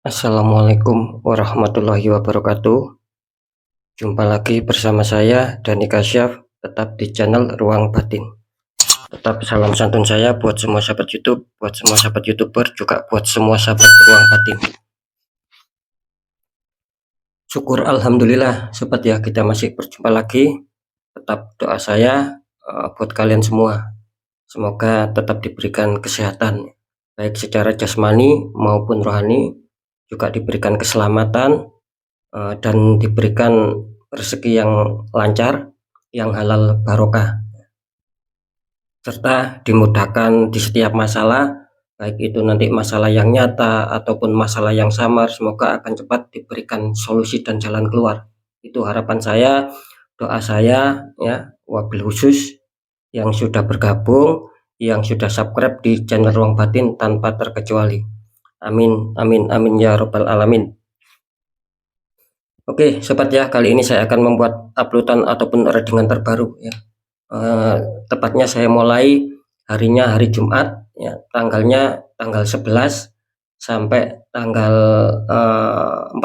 Assalamualaikum warahmatullahi wabarakatuh. Jumpa lagi bersama saya Dani Kasyaf, tetap di channel Ruang Batin. Tetap salam santun saya buat semua sahabat YouTube, buat semua sahabat YouTuber, juga buat semua sahabat Ruang Batin. Syukur alhamdulillah, sobat ya, kita masih berjumpa lagi. Tetap doa saya buat kalian semua. Semoga tetap diberikan kesehatan, baik secara jasmani maupun rohani, juga diberikan keselamatan dan diberikan rezeki yang lancar, yang halal barokah, serta dimudahkan di setiap masalah, baik itu nanti masalah yang nyata ataupun masalah yang samar, semoga akan cepat diberikan solusi dan jalan keluar. Itu harapan saya, doa saya ya, wabil khusus yang sudah bergabung, yang sudah subscribe di channel Ruang Batin tanpa terkecuali. Amin, amin, amin ya robbal alamin. Oke, sobat ya, kali ini saya akan membuat uploadan ataupun readingan terbaru ya. Tepatnya saya mulai harinya hari Jumat ya, tanggalnya tanggal 11 sampai tanggal 14,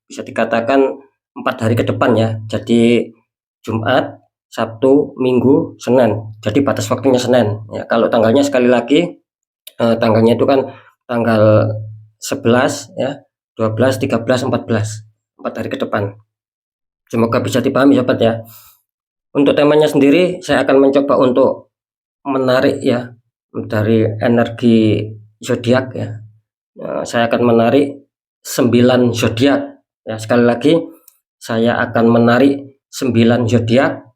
bisa dikatakan 4 hari ke depan ya. Jadi Jumat, Sabtu, Minggu, Senin. Jadi batas waktunya Senin ya. Kalau tanggalnya sekali lagi tanggalnya itu kan tanggal 11 ya, 12, 13, 14. 4 hari ke depan. Semoga bisa dipahami sobat ya. Untuk temanya sendiri saya akan mencoba untuk menarik ya dari energi zodiak ya. Saya akan menarik 9 zodiak ya. Sekali lagi saya akan menarik 9 zodiak.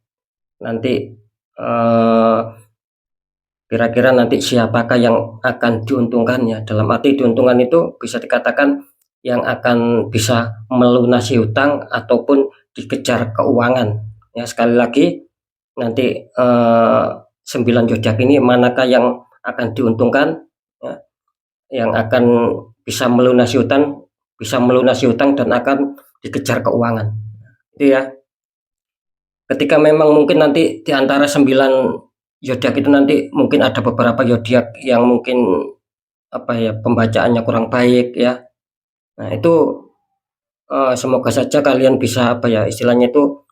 Nanti kira-kira nanti siapakah yang akan diuntungkannya. Dalam arti diuntungkan itu bisa dikatakan yang akan bisa melunasi hutang ataupun dikejar keuangan ya. Sekali lagi nanti 9 zodiak ini manakah yang akan diuntungkan ya, yang akan bisa melunasi hutang dan akan dikejar keuangan itu ya. Ketika memang mungkin nanti di antara 9 zodiak itu nanti mungkin ada beberapa zodiak yang mungkin apa ya, pembacaannya kurang baik ya. Nah itu semoga saja kalian bisa apa ya, istilahnya itu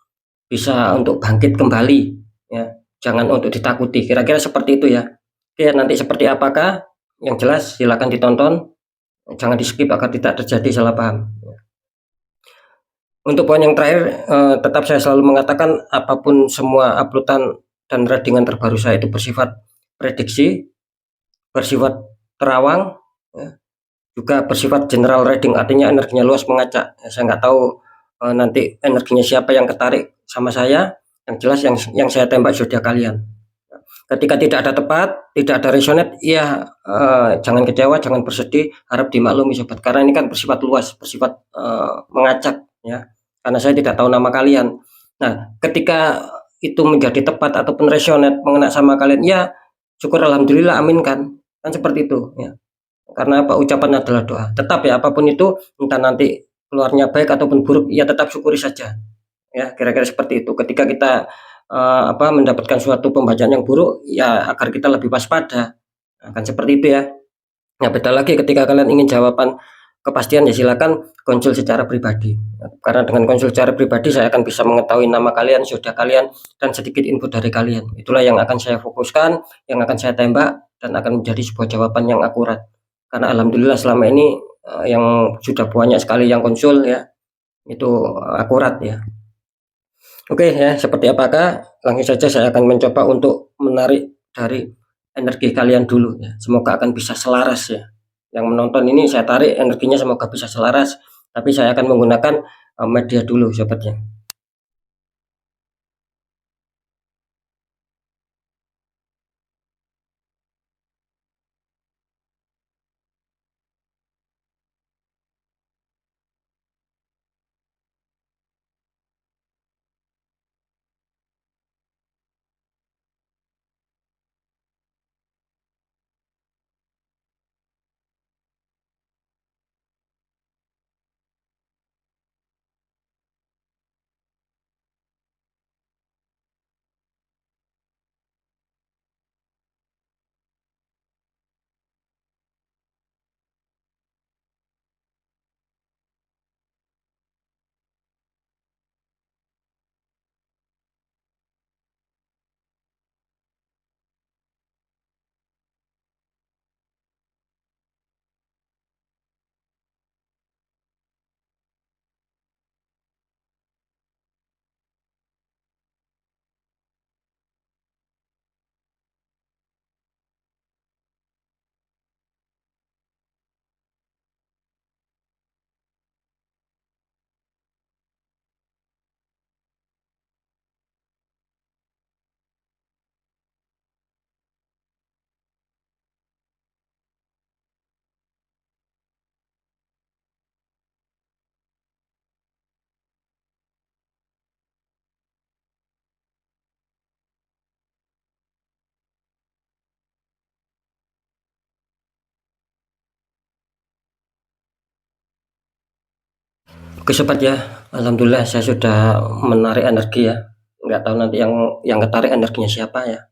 bisa untuk bangkit kembali ya. Jangan untuk ditakuti, kira-kira seperti itu ya. Oke, nanti seperti apakah, yang jelas silakan ditonton, jangan di skip agar tidak terjadi salah paham. Untuk poin yang terakhir, tetap saya selalu mengatakan apapun semua uploadan dan readingan terbaru saya itu bersifat prediksi, bersifat terawang ya, juga bersifat general reading, artinya energinya luas mengacak ya. Saya nggak tahu nanti energinya siapa yang ketarik sama saya, yang jelas yang saya tembak zodiak kalian. Ketika tidak ada tepat, tidak ada resonate, ya jangan kecewa, jangan bersedih, harap dimaklumi sobat, karena ini kan bersifat luas, bersifat mengacak ya, karena saya tidak tahu nama kalian. Nah ketika itu menjadi tepat ataupun resonate mengena sama kalian, ya syukur alhamdulillah, amin kan seperti itu ya. Karena apa, ucapan adalah doa. Tetap ya, apapun itu, entah nanti keluarnya baik ataupun buruk, ya tetap syukuri saja ya. Kira-kira seperti itu. Ketika kita mendapatkan suatu pembacaan yang buruk, ya agar kita lebih waspada, akan seperti itu ya. Nah beda lagi ketika kalian ingin jawaban kepastian, ya silakan konsul secara pribadi, karena dengan konsul secara pribadi saya akan bisa mengetahui nama kalian, sudah kalian, dan sedikit info dari kalian. Itulah yang akan saya fokuskan, yang akan saya tembak, dan akan menjadi sebuah jawaban yang akurat. Karena alhamdulillah selama ini yang sudah banyak sekali yang konsul ya, itu akurat ya. Oke ya, seperti apakah, langsung saja saya akan mencoba untuk menarik dari energi kalian dulu ya. Semoga akan bisa selaras ya. Yang menonton ini saya tarik energinya, semoga bisa selaras. Tapi saya akan menggunakan media dulu sobatnya. Oke sobat ya, alhamdulillah saya sudah menarik energi ya. Nggak tahu nanti yang ketarik energinya siapa ya.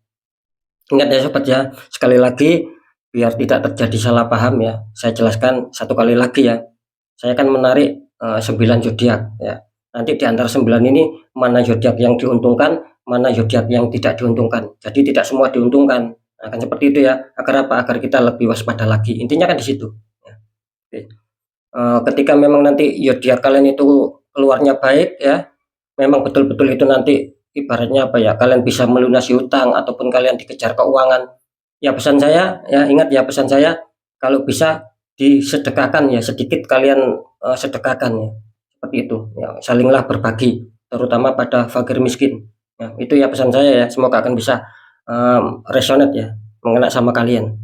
Ingat ya sobat ya, sekali lagi biar tidak terjadi salah paham ya, saya jelaskan satu kali lagi ya. Saya akan menarik 9 zodiak ya. Nanti di antara 9 ini mana zodiak yang diuntungkan, mana zodiak yang tidak diuntungkan. Jadi tidak semua diuntungkan. Akan seperti itu ya. Agar apa? Agar kita lebih waspada lagi. Intinya kan di situ. Ya. Oke. Ketika memang nanti zodiak kalian itu keluarnya baik ya, memang betul-betul itu nanti ibaratnya apa ya, kalian bisa melunasi hutang ataupun kalian dikejar keuangan. Ya pesan saya ya, ingat ya pesan saya, kalau bisa disedekahkan ya, sedikit kalian sedekahkan ya. Seperti itu. Ya, salinglah berbagi terutama pada fakir miskin. Ya, itu ya pesan saya ya, semoga akan bisa resonate ya, mengena sama kalian.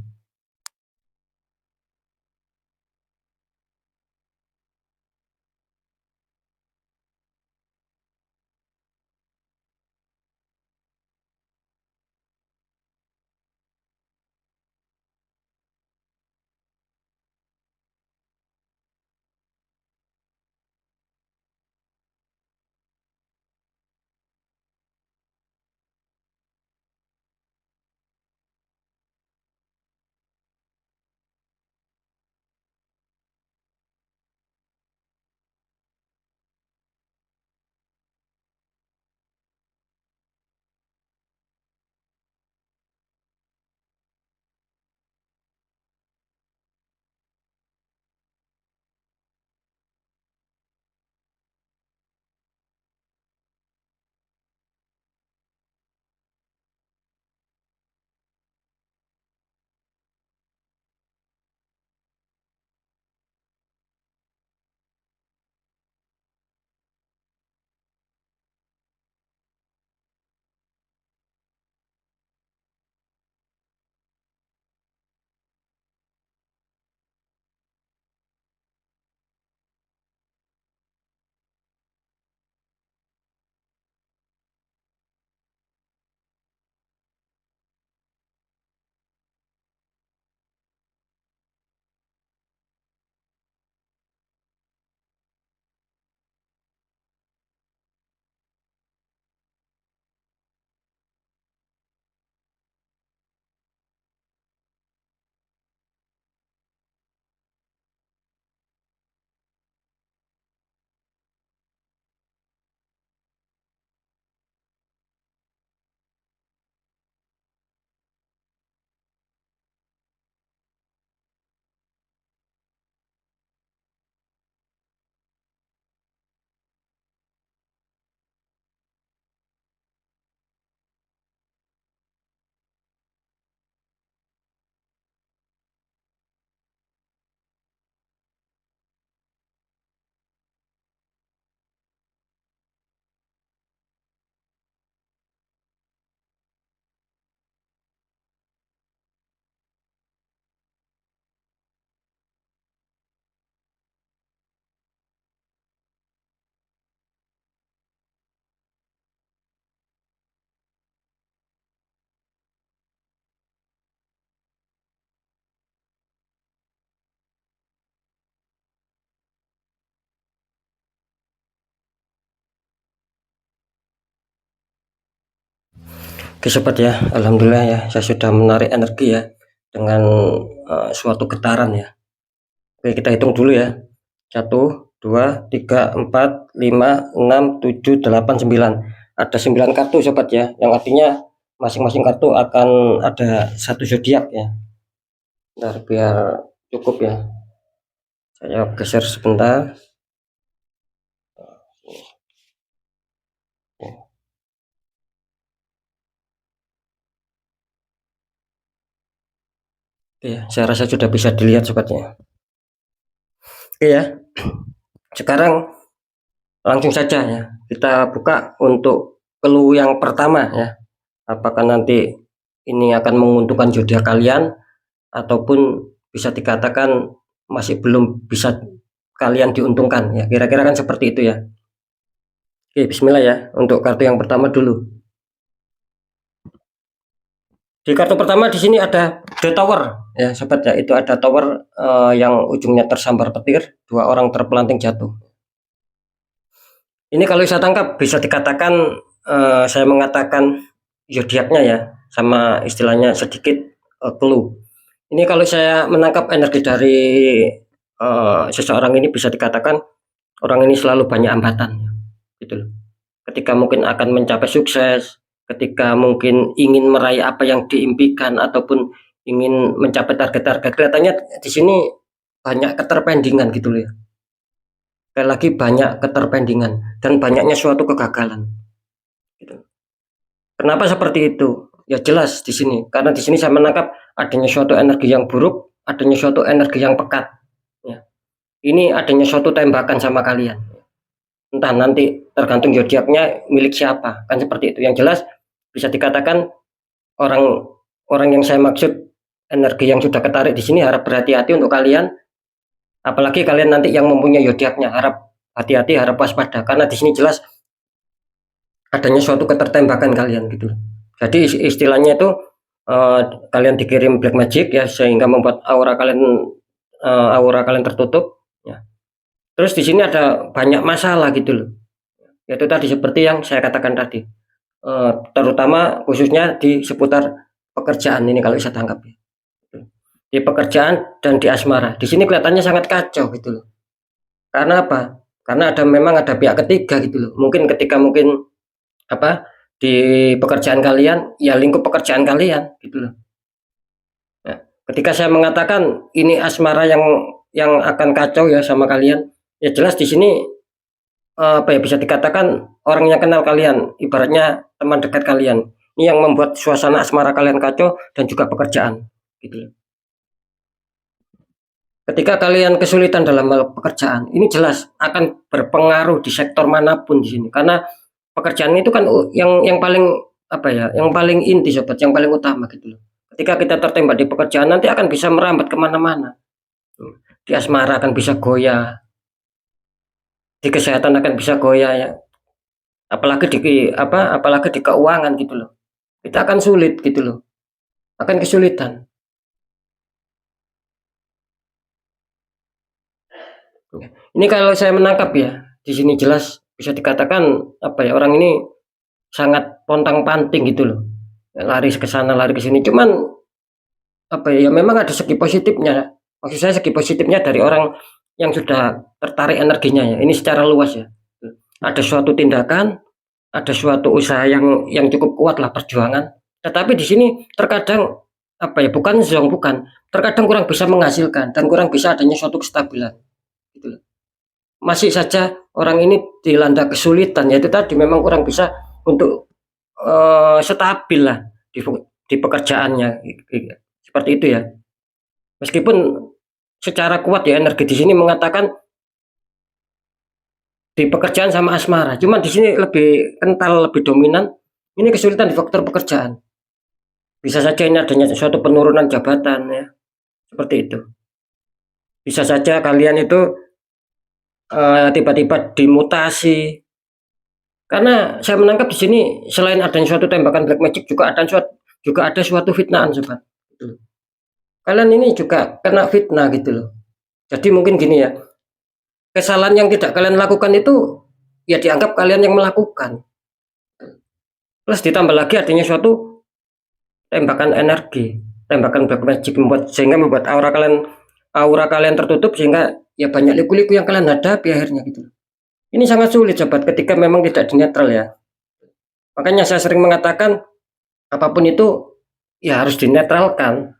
Oke sobat ya, alhamdulillah ya, saya sudah menarik energi ya dengan suatu getaran ya. Oke, kita hitung dulu ya. 1, 2, 3, 4, 5, 6, 7, 8, 9. Ada 9 kartu sobat ya, yang artinya masing-masing kartu akan ada satu zodiak ya. Bentar, biar cukup ya. Saya geser sebentar. Oke ya, saya rasa sudah bisa dilihat sobatnya. Oke ya, sekarang langsung saja ya, kita buka untuk clue yang pertama ya. Apakah nanti ini akan menguntungkan zodiak kalian ataupun bisa dikatakan masih belum bisa kalian diuntungkan ya, kira-kira kan seperti itu ya. Oke, bismillah ya, untuk kartu yang pertama dulu. Di kartu pertama di sini ada The Tower ya sobat ya, itu ada tower yang ujungnya tersambar petir, dua orang terpelanting jatuh. Ini kalau saya tangkap bisa dikatakan, saya mengatakan zodiaknya ya, sama istilahnya sedikit, clue. Ini kalau saya menangkap energi dari, seseorang ini bisa dikatakan orang ini selalu banyak hambatan, gitu loh. Ketika mungkin akan mencapai sukses, ketika mungkin ingin meraih apa yang diimpikan ataupun ingin mencapai target-target, kelihatannya di sini banyak keterpendingan gitu loh ya. Sekali lagi banyak keterpendingan dan banyaknya suatu kegagalan, gitu. Kenapa seperti itu? Ya jelas di sini, karena di sini saya menangkap adanya suatu energi yang buruk, adanya suatu energi yang pekat, ya. Ini adanya suatu tembakan sama kalian. Entah nanti tergantung zodiaknya milik siapa, kan seperti itu. Yang jelas bisa dikatakan orang orang yang saya maksud energi yang sudah ketarik di sini harap berhati-hati untuk kalian, apalagi kalian nanti yang mempunyai zodiaknya harap hati-hati, harap waspada karena di sini jelas adanya suatu ketertembakan kalian gitu. Jadi istilahnya itu kalian dikirim black magic ya sehingga membuat aura kalian tertutup ya. Terus di sini ada banyak masalah gitu loh. Yaitu tadi seperti yang saya katakan tadi. Terutama khususnya di seputar pekerjaan ini kalau saya tangkap ya. Di pekerjaan dan di asmara. Di sini kelihatannya sangat kacau gitu loh. Karena apa? Karena memang ada pihak ketiga gitu loh. Mungkin ketika apa di pekerjaan kalian ya lingkup pekerjaan kalian gitu loh. Nah, ketika saya mengatakan ini asmara yang akan kacau ya sama kalian, ya jelas di sini apa ya bisa dikatakan orang yang kenal kalian, ibaratnya teman dekat kalian. Ini yang membuat suasana asmara kalian kacau dan juga pekerjaan gitu loh. Ketika kalian kesulitan dalam hal pekerjaan, ini jelas akan berpengaruh di sektor manapun di sini karena pekerjaan itu kan yang paling apa ya, yang paling inti sobat, yang paling utama gitu loh. Ketika kita tertembak di pekerjaan nanti akan bisa merambat kemana-mana. Di asmara akan bisa goyah, di kesehatan akan bisa goyah ya. Apalagi di keuangan gitu loh. Kita akan sulit gitu loh. Akan kesulitan. Ini kalau saya menangkap ya, di sini jelas bisa dikatakan apa ya, orang ini sangat pontang-panting gitu loh. Lari ke sana, lari ke sini. Cuman apa ya, memang ada segi positifnya. Maksud saya segi positifnya dari orang yang sudah tertarik energinya ya. Ini secara luas ya. Ada suatu tindakan, ada suatu usaha yang cukup kuat lah perjuangan. Tetapi di sini terkadang apa ya, bukan zong, bukan. Terkadang kurang bisa menghasilkan dan kurang bisa adanya suatu kestabilan. Gitu loh. Masih saja orang ini dilanda kesulitan, yaitu tadi memang kurang bisa untuk stabil lah di pekerjaannya, seperti itu ya. Meskipun secara kuat ya energi di sini mengatakan di pekerjaan sama asmara, cuman di sini lebih kental, lebih dominan. Ini kesulitan di faktor pekerjaan. Bisa saja ini adanya suatu penurunan jabatan ya, seperti itu. Bisa saja kalian itu tiba-tiba dimutasi. Karena saya menangkap di sini selain adanya suatu tembakan black magic juga ada suatu fitnaan sobat. Gitu. Kalian ini juga kena fitnah gitu loh. Jadi mungkin gini ya, kesalahan yang tidak kalian lakukan itu ya dianggap kalian yang melakukan. Plus ditambah lagi adanya suatu tembakan energi, tembakan black magic sehingga membuat aura kalian tertutup sehingga ya banyak liku-liku yang kalian hadapi akhirnya gitu. Ini sangat sulit sobat ketika memang tidak dinetral ya. Makanya saya sering mengatakan apapun itu ya harus dinetralkan.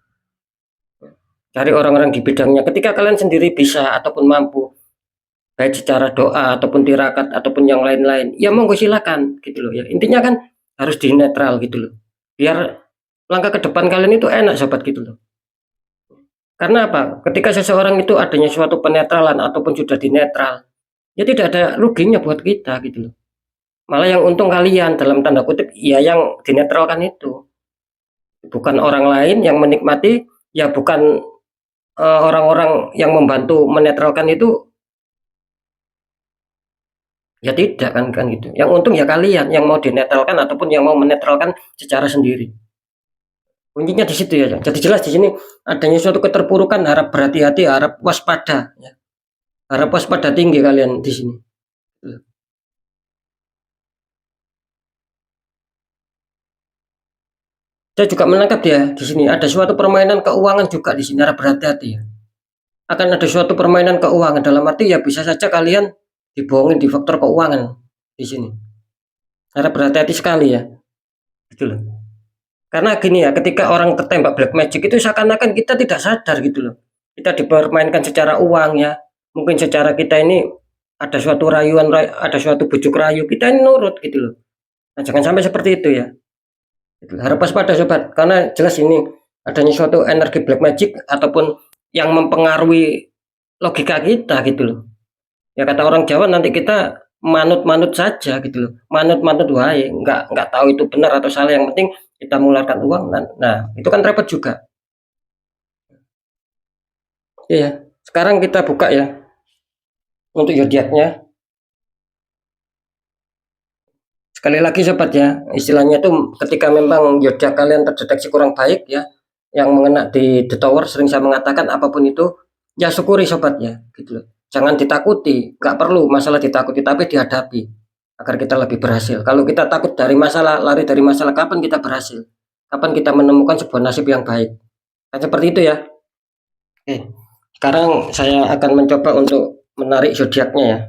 Cari orang-orang di bidangnya. Ketika kalian sendiri bisa ataupun mampu, baik secara doa ataupun tirakat ataupun yang lain-lain, ya monggo silakan gitu loh ya. Intinya kan harus dinetral gitu loh. Biar langkah ke depan kalian itu enak sobat gitu loh. Karena apa? Ketika seseorang itu adanya suatu penetralan ataupun sudah dinetral, ya tidak ada ruginya buat kita gitu loh. Malah yang untung kalian dalam tanda kutip ya yang dinetralkan itu. Bukan orang lain yang menikmati, ya bukan orang-orang yang membantu menetralkan itu, ya tidak kan gitu. Yang untung ya kalian yang mau dinetralkan ataupun yang mau menetralkan secara sendiri. Kuncinya di situ ya. Jadi jelas di sini adanya suatu keterpurukan, harap berhati-hati, harap waspada ya. Harap waspada tinggi kalian di sini. Saya juga menangkap dia di sini ada suatu permainan keuangan juga di sini, harap berhati-hati ya. Akan ada suatu permainan keuangan, dalam arti ya bisa saja kalian dibohongin di faktor keuangan di sini. Harap berhati-hati sekali ya, gitu loh. Karena gini ya, ketika orang tertembak black magic itu seakan-akan kita tidak sadar gitu loh. Kita dipermainkan secara uang ya. Mungkin secara kita ini ada suatu rayuan, ada suatu bujuk rayu, kita ini nurut gitu loh. Nah, jangan sampai seperti itu ya. Gitu. Harap waspada sobat, karena jelas ini adanya suatu energi black magic ataupun yang mempengaruhi logika kita gitu loh. Ya kata orang Jawa, nanti kita manut-manut saja gitu loh, manut-manut wae, nggak tahu itu benar atau salah, yang penting kita mengeluarkan uang. Nah itu kan repot juga. Iya, sekarang kita buka ya untuk zodiaknya. Sekali lagi sobat ya, istilahnya tuh ketika memang zodiak kalian terdeteksi kurang baik ya, yang mengena di The Tower, sering saya mengatakan apapun itu ya syukuri sobat ya gitu loh. Jangan ditakuti, nggak perlu masalah ditakuti, tapi dihadapi agar kita lebih berhasil. Kalau kita takut dari masalah, lari dari masalah, kapan kita berhasil? Kapan kita menemukan sebuah nasib yang baik? Kan seperti itu ya. Oke, sekarang saya akan mencoba untuk menarik zodiaknya ya.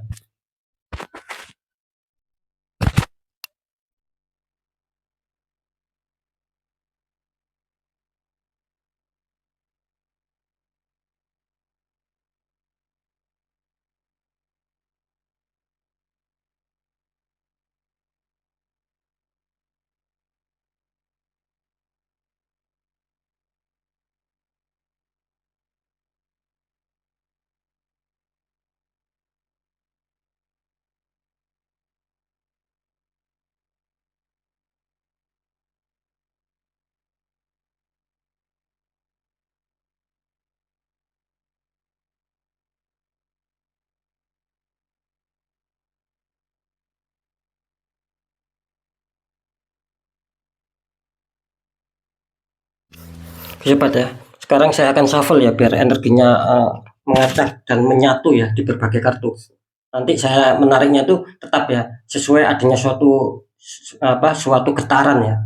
Sobat ya, sekarang saya akan shuffle ya biar energinya mengacak dan menyatu ya di berbagai kartu. Nanti saya menariknya tuh tetap ya sesuai adanya suatu getaran ya.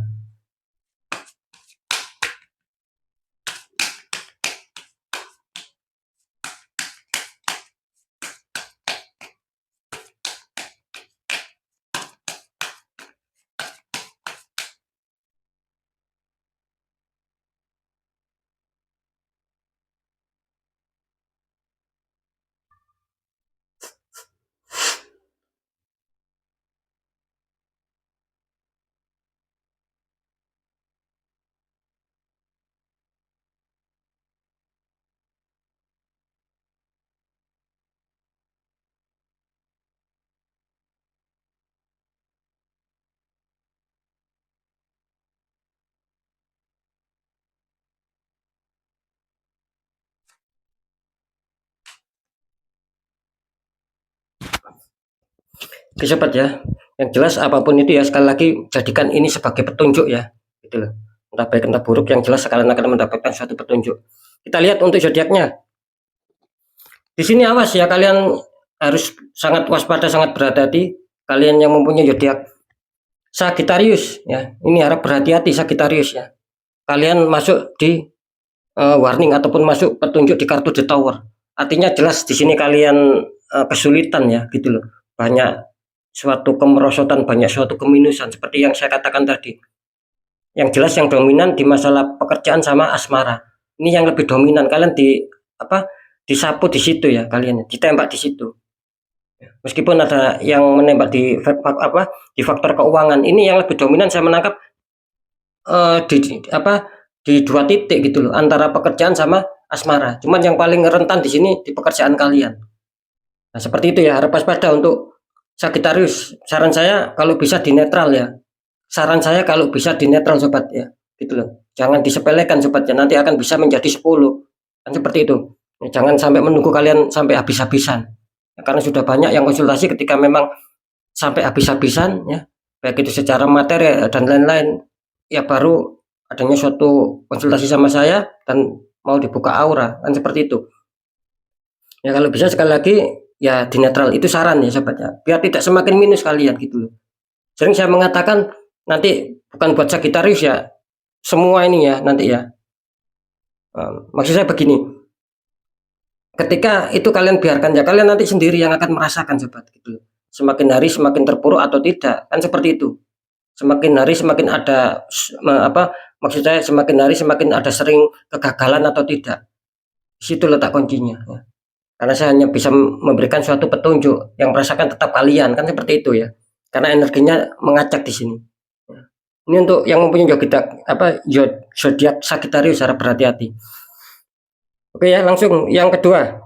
Oke sobat ya, yang jelas apapun itu ya, sekali lagi jadikan ini sebagai petunjuk ya, gitu loh. Entah baik entah buruk, yang jelas kalian akan mendapatkan suatu petunjuk. Kita lihat untuk zodiaknya. Di sini awas ya, kalian harus sangat waspada, sangat berhati-hati. Kalian yang mempunyai zodiak Sagittarius ya, ini harap berhati-hati Sagittarius ya. Kalian masuk di warning ataupun masuk petunjuk di kartu The Tower. Artinya jelas di sini kalian kesulitan ya, gitu loh. Banyak suatu kemerosotan, banyak suatu keminusan seperti yang saya katakan tadi. Yang jelas yang dominan di masalah pekerjaan sama asmara. Ini yang lebih dominan, kalian disapu di situ ya, kalian ditembak di situ. Meskipun ada yang menembak di faktor keuangan, ini yang lebih dominan saya menangkap di dua titik gitu loh, antara pekerjaan sama asmara. Cuman yang paling rentan di sini di pekerjaan kalian. Nah, seperti itu ya, harap waspada untuk Sagittarius. Saran saya kalau bisa di netral ya. Saran saya kalau bisa di netral sobat ya, gitu loh. Jangan disepelekan sobat ya, nanti akan bisa menjadi 10. Kan seperti itu. Ya, jangan sampai menunggu kalian sampai habis-habisan. Ya, karena sudah banyak yang konsultasi ketika memang sampai habis-habisan ya, baik itu secara materi dan lain-lain. Ya baru adanya suatu konsultasi sama saya dan mau dibuka aura, kan seperti itu. Ya kalau bisa sekali lagi ya di netral, itu saran ya sobat ya, biar tidak semakin minus kalian gitu loh. Sering saya mengatakan nanti bukan buat Sagittarius ya, semua ini ya nanti ya. Maksud saya begini, ketika itu kalian biarkan ya, kalian nanti sendiri yang akan merasakan sobat gitu. Semakin hari semakin terpuruk atau tidak, kan seperti itu. Semakin hari semakin ada maksud saya semakin hari semakin ada sering kegagalan atau tidak. Di situ letak kuncinya ya. Karena saya hanya bisa memberikan suatu petunjuk, yang merasakan tetap kalian, kan seperti itu ya. Karena energinya mengacak di sini. Ini untuk yang mempunyai zodiak Sagittarius, harap berhati-hati. Oke ya, langsung yang kedua.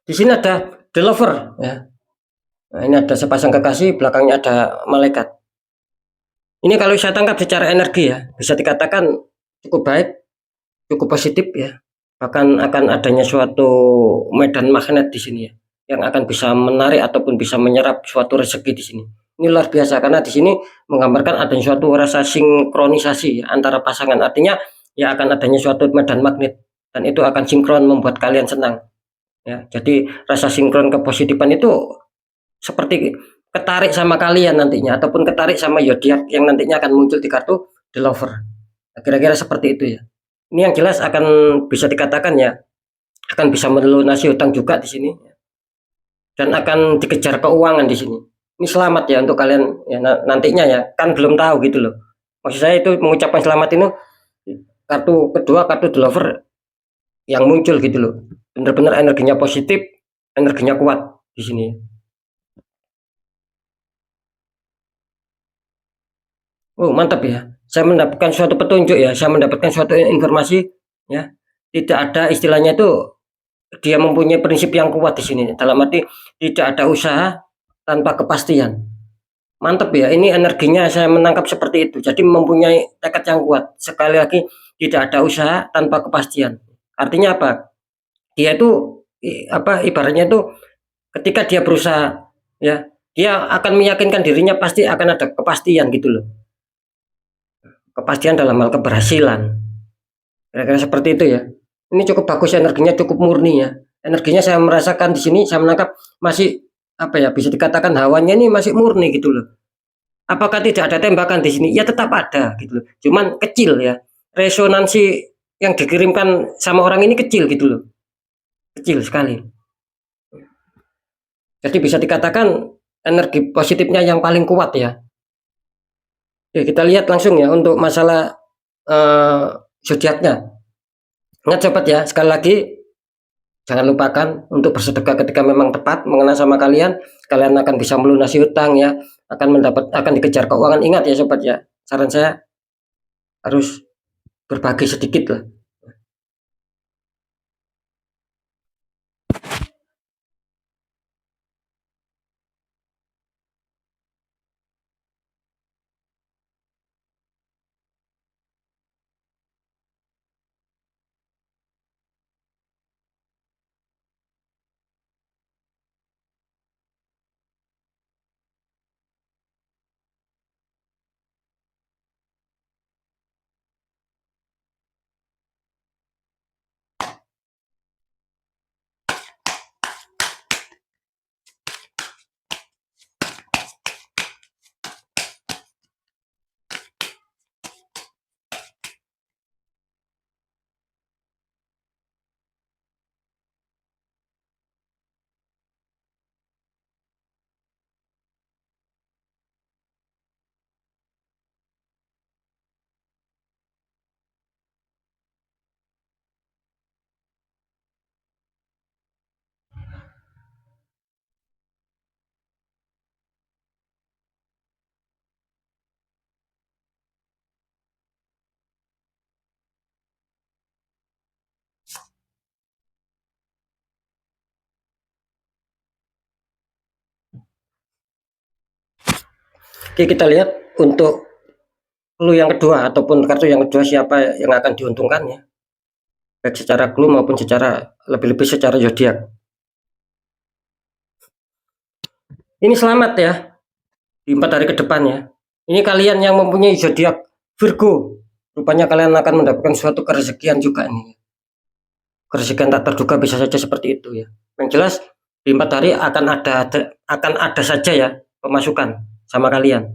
Di sini ada The Lover ya. Nah, ini ada sepasang kekasih, belakangnya ada malaikat. Ini kalau saya tangkap secara energi ya, bisa dikatakan cukup baik, cukup positif ya. Bahkan akan adanya suatu medan magnet di sini ya, yang akan bisa menarik ataupun bisa menyerap suatu rezeki di sini. Ini luar biasa karena di sini menggambarkan adanya suatu rasa sinkronisasi ya, antara pasangan. Artinya ya akan adanya suatu medan magnet dan itu akan sinkron membuat kalian senang. Ya, jadi rasa sinkron kepositifan itu seperti ketarik sama kalian nantinya ataupun ketarik sama zodiak yang nantinya akan muncul di kartu The Lover. Kira-kira seperti itu ya. Ini yang jelas akan bisa dikatakan ya, akan bisa melunasi hutang juga di sini dan akan dikejar keuangan di sini. Ini selamat ya untuk kalian ya nantinya ya, kan belum tahu gitu loh. Maksud saya itu mengucapkan selamat ini kartu kedua, kartu The Lover yang muncul gitu loh. Benar-benar energinya positif, energinya kuat di sini. Oh, mantap ya. Saya mendapatkan suatu petunjuk ya, saya mendapatkan suatu informasi ya. Tidak ada istilahnya itu, dia mempunyai prinsip yang kuat di sini. Dalam arti tidak ada usaha tanpa kepastian. Mantap ya, ini energinya saya menangkap seperti itu. Jadi mempunyai tekad yang kuat. Sekali lagi, tidak ada usaha tanpa kepastian. Artinya apa? Dia itu ibaratnya itu ketika dia berusaha ya, dia akan meyakinkan dirinya pasti akan ada kepastian gitu loh. Kepastian dalam hal keberhasilan. Kira-kira seperti itu ya. Ini cukup bagus, energinya cukup murni ya. Energinya saya merasakan di sini, saya menangkap masih bisa dikatakan hawanya ini masih murni gitu loh. Apakah tidak ada tembakan di sini? Ya tetap ada gitu loh. Cuman kecil ya. Resonansi yang dikirimkan sama orang ini kecil gitu loh. Kecil sekali. Jadi bisa dikatakan energi positifnya yang paling kuat ya. Oke, kita lihat langsung ya untuk masalah zodiaknya. Ingat sobat ya, sekali lagi jangan lupakan untuk bersedekah ketika memang tepat mengena sama kalian. Kalian akan bisa melunasi hutang ya, akan dikejar keuangan. Ingat ya sobat ya, saran saya harus berbagi sedikit lah. Oke, kita lihat untuk clue yang kedua ataupun kartu yang kedua, siapa yang akan diuntungkan ya, baik secara clue maupun secara lebih-lebih secara zodiak. Ini selamat ya di 4 hari ke depan ya. Ini kalian yang mempunyai zodiak Virgo, rupanya kalian akan mendapatkan suatu kerezekian juga ini. Kerezekian tak terduga bisa saja seperti itu ya. Yang jelas di 4 hari akan ada saja ya pemasukan sama kalian.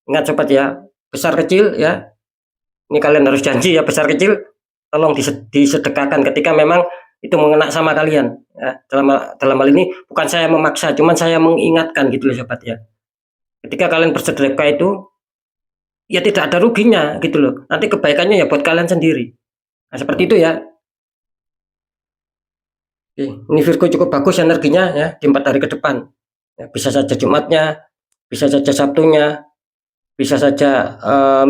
Ingat sobat ya, besar kecil ya. Ini kalian harus janji ya, besar kecil tolong disedekahkan ketika memang itu mengena sama kalian ya. Dalam hal ini bukan saya memaksa, cuman saya mengingatkan gitu loh sobat ya. Ketika kalian bersedekah itu ya tidak ada ruginya gitu loh. Nanti kebaikannya ya buat kalian sendiri. Nah, seperti itu ya. Oke, ini Virgo cukup bagus energinya ya di 4 hari ke depan. Ya, bisa saja Jumatnya, bisa saja Sabtunya, bisa saja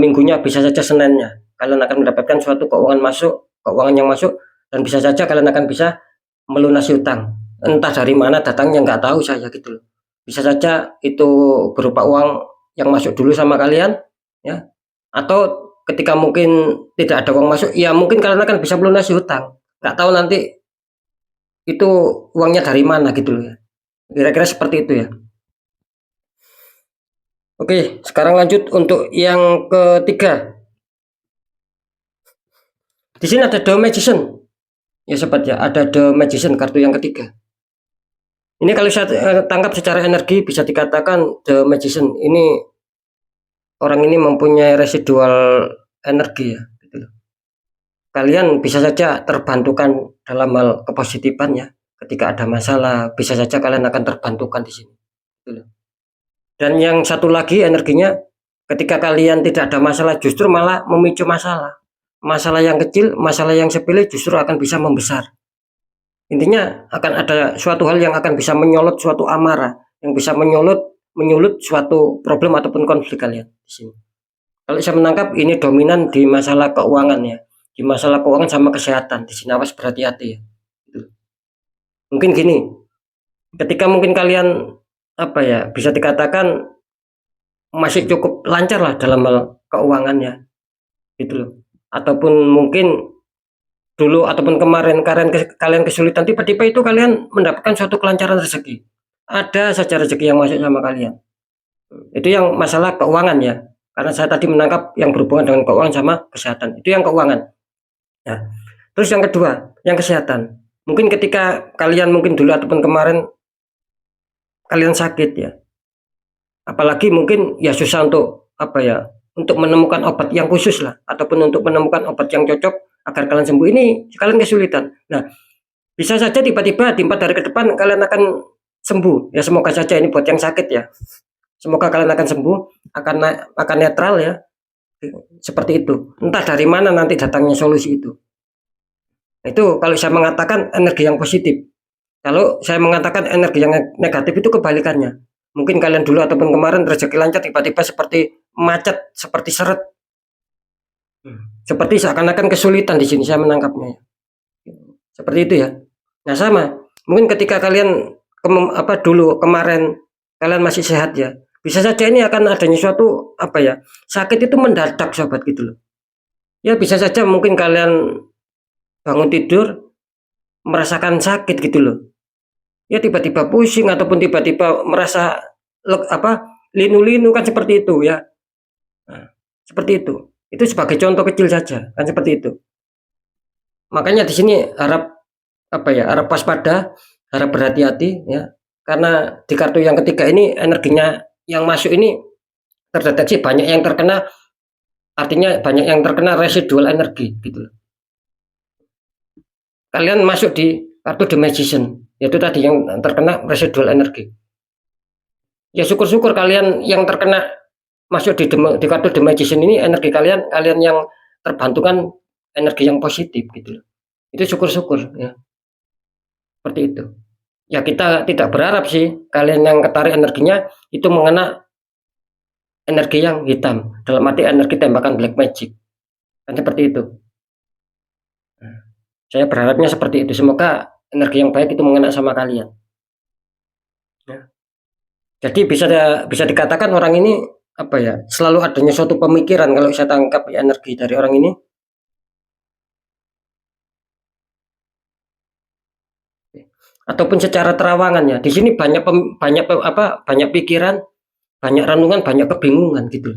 Minggunya, bisa saja Seninnya. Kalian akan mendapatkan suatu keuangan yang masuk, dan bisa saja kalian akan bisa melunasi utang. Entah dari mana datangnya nggak tahu saya gitu loh. Bisa saja itu berupa uang yang masuk dulu sama kalian ya, atau ketika mungkin tidak ada uang masuk ya mungkin kalian akan bisa melunasi hutang. Nggak tahu nanti itu uangnya dari mana gitu loh ya. Kira-kira seperti itu ya. Oke, sekarang lanjut untuk yang ketiga. Di sini ada The Magician. Ya sobat ya, ada The Magician, kartu yang ketiga. Ini kalau saya tangkap secara energi bisa dikatakan The Magician ini orang ini mempunyai residual energi ya gitu loh. Kalian bisa saja terbantukan dalam hal kepositifan ya. Ketika ada masalah, bisa saja kalian akan terbantukan di sini gitu loh. Dan yang satu lagi energinya, ketika kalian tidak ada masalah justru malah memicu masalah. Masalah yang kecil, masalah yang sepele justru akan bisa membesar. Intinya akan ada suatu hal yang akan bisa menyolot suatu amarah, yang bisa menyulut suatu problem ataupun konflik kalian di sini. Kalau saya menangkap ini dominan di masalah keuangan ya, di masalah keuangan sama kesehatan. Di sini awas berhati-hati ya. Mungkin gini, ketika mungkin kalian apa ya bisa dikatakan masih cukup lancar lah dalam hal keuangannya gitu loh, ataupun mungkin dulu ataupun kemarin kalian kesulitan, tiba-tiba itu kalian mendapatkan suatu kelancaran rezeki, ada saja rezeki yang masuk sama kalian. Itu yang masalah keuangan ya, karena saya tadi menangkap yang berhubungan dengan keuangan sama kesehatan, itu yang keuangan ya. Terus yang kedua yang kesehatan, mungkin ketika kalian mungkin dulu ataupun kemarin kalian sakit ya, apalagi mungkin ya susah untuk apa ya, untuk menemukan obat yang khusus lah, ataupun untuk menemukan obat yang cocok agar kalian sembuh, ini kalian kesulitan. Nah, bisa saja tiba-tiba di 4 hari ke depan kalian akan sembuh ya, semoga saja ini buat yang sakit ya, semoga kalian akan sembuh, akan netral ya, seperti itu. Entah dari mana nanti datangnya solusi itu. Itu kalau saya mengatakan energi yang positif. Kalau saya mengatakan energi yang negatif itu kebalikannya. Mungkin kalian dulu ataupun kemarin rezeki lancar, tiba-tiba seperti macet, seperti seret, seperti seakan-akan kesulitan. Di sini saya menangkapnya ya. Seperti itu ya. Nah sama, mungkin ketika kalian dulu kemarin kalian masih sehat ya, bisa saja ini akan adanya suatu apa ya, sakit itu mendadak sobat gitu loh. Ya bisa saja mungkin kalian bangun tidur merasakan sakit gitu loh. Ya tiba-tiba pusing ataupun tiba-tiba merasa linu-linu kan, seperti itu ya. Nah, seperti itu. Itu sebagai contoh kecil saja kan, seperti itu. Makanya di sini harap harap waspada, harap berhati-hati ya. Karena di kartu yang ketiga ini energinya yang masuk ini terdeteksi banyak yang terkena, artinya banyak yang terkena residual energi gitu loh. Kalian masuk di kartu The Magician, yaitu tadi yang terkena residual energi. Ya syukur-syukur kalian yang terkena masuk di kartu The Magician ini, energi kalian yang terbantukan energi yang positif gitu loh. Itu syukur-syukur ya. Seperti itu. Ya kita tidak berharap sih kalian yang ketarik energinya itu mengena energi yang hitam, dalam arti energi tembakan black magic. Kan seperti itu. Saya berharapnya seperti itu. Semoga energi yang baik itu mengena sama kalian. Ya. Jadi bisa dikatakan orang ini selalu adanya suatu pemikiran kalau saya tangkap ya, energi dari orang ini. Ataupun secara terawangannya. Di sini banyak pikiran, banyak renungan, banyak kebingungan gitu.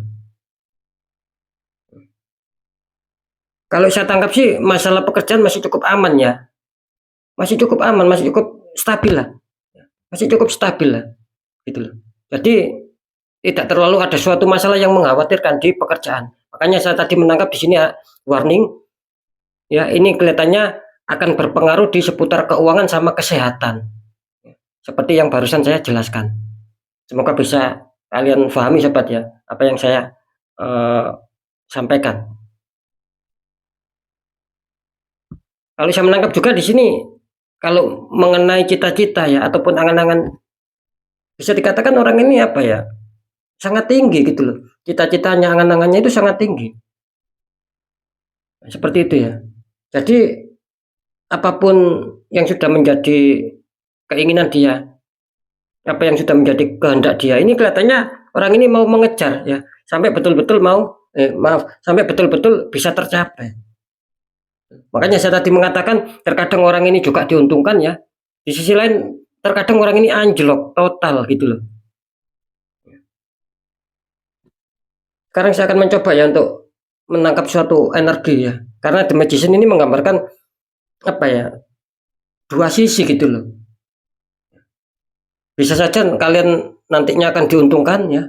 Kalau saya tangkap sih masalah pekerjaan masih cukup aman ya. Masih cukup aman, masih cukup stabil lah. Masih cukup stabil lah. Gitu loh. Jadi tidak terlalu ada suatu masalah yang mengkhawatirkan di pekerjaan. Makanya saya tadi menangkap di sini warning, ya ini kelihatannya akan berpengaruh di seputar keuangan sama kesehatan. Seperti yang barusan saya jelaskan. Semoga bisa kalian pahami sobat ya, apa yang saya sampaikan. Kalau saya menangkap juga di sini, kalau mengenai cita-cita ya ataupun angan-angan, bisa dikatakan orang ini apa ya, sangat tinggi gitu loh. Cita-citanya, angan-angannya itu sangat tinggi. Seperti itu ya. Jadi apapun yang sudah menjadi keinginan dia, apa yang sudah menjadi kehendak dia, ini kelihatannya orang ini mau mengejar ya, sampai betul-betul sampai betul-betul bisa tercapai. Makanya saya tadi mengatakan terkadang orang ini juga diuntungkan ya. Di sisi lain terkadang orang ini anjlok total gitu loh. Sekarang saya akan mencoba ya untuk menangkap suatu energi ya. Karena The Magician ini menggambarkan apa ya, dua sisi gitu loh. Bisa saja kalian nantinya akan diuntungkan ya.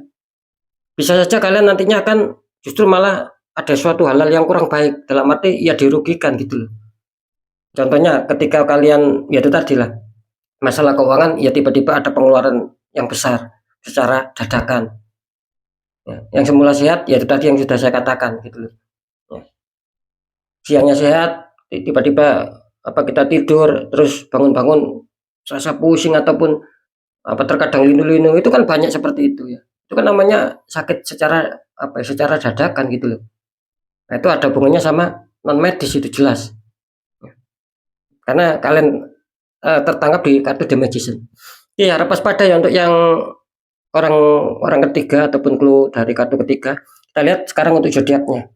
Bisa saja kalian nantinya akan justru malah ada suatu hal yang kurang baik, dalam arti ya dirugikan gitu loh. Contohnya ketika kalian ya itu tadi lah, masalah keuangan ya tiba-tiba ada pengeluaran yang besar secara dadakan. Ya, yang semula sehat ya itu tadi yang sudah saya katakan gitu loh. Ya. Siangnya sehat, tiba-tiba apa kita tidur terus bangun-bangun rasa pusing ataupun apa terkadang linu-linu, itu kan banyak seperti itu ya. Itu kan namanya sakit secara apa ya, secara dadakan gitu loh. Nah, itu ada hubungannya sama non medis itu jelas. Karena kalian tertangkap di kartu The Magician. Iya, harap waspada ya untuk yang orang ketiga ataupun clue dari kartu ketiga. Kita lihat sekarang untuk zodiaknya.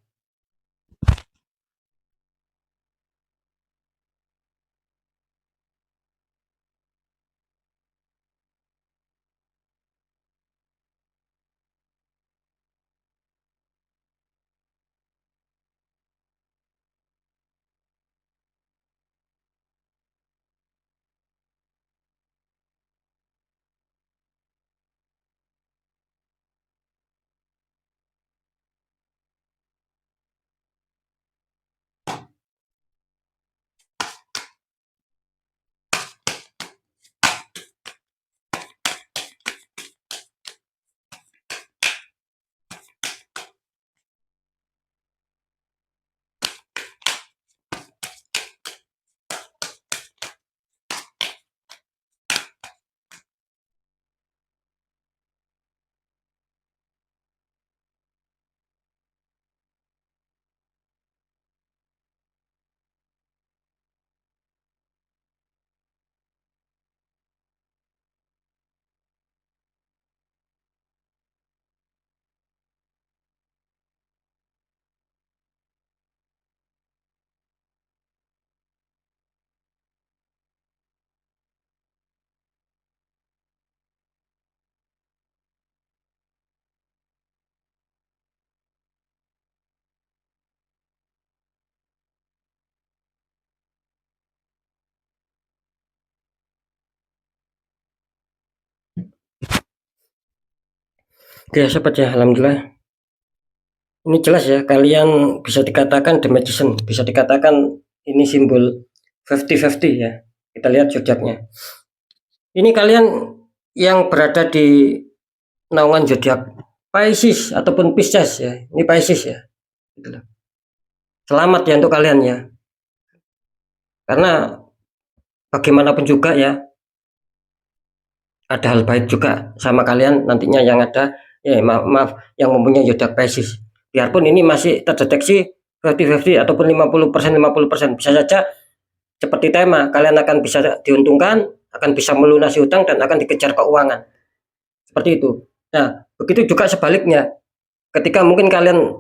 Oke, sobat ya, alhamdulillah. Ini jelas ya, kalian bisa dikatakan The Magician, bisa dikatakan ini simbol 50-50 ya. Kita lihat zodiaknya. Ini kalian yang berada di naungan zodiak Pisces ataupun Pisces ya. Ini Pisces ya. Gitu. Selamat ya untuk kalian ya. Karena bagaimanapun juga ya, ada hal baik juga sama kalian nantinya yang ada ya, maaf yang mempunyai zodiak Pisces. Biarpun ini masih terdeteksi 50-50 ataupun 50% bisa saja seperti tema, kalian akan bisa diuntungkan, akan bisa melunasi hutang dan akan dikejar keuangan. Seperti itu. Nah, begitu juga sebaliknya. Ketika mungkin kalian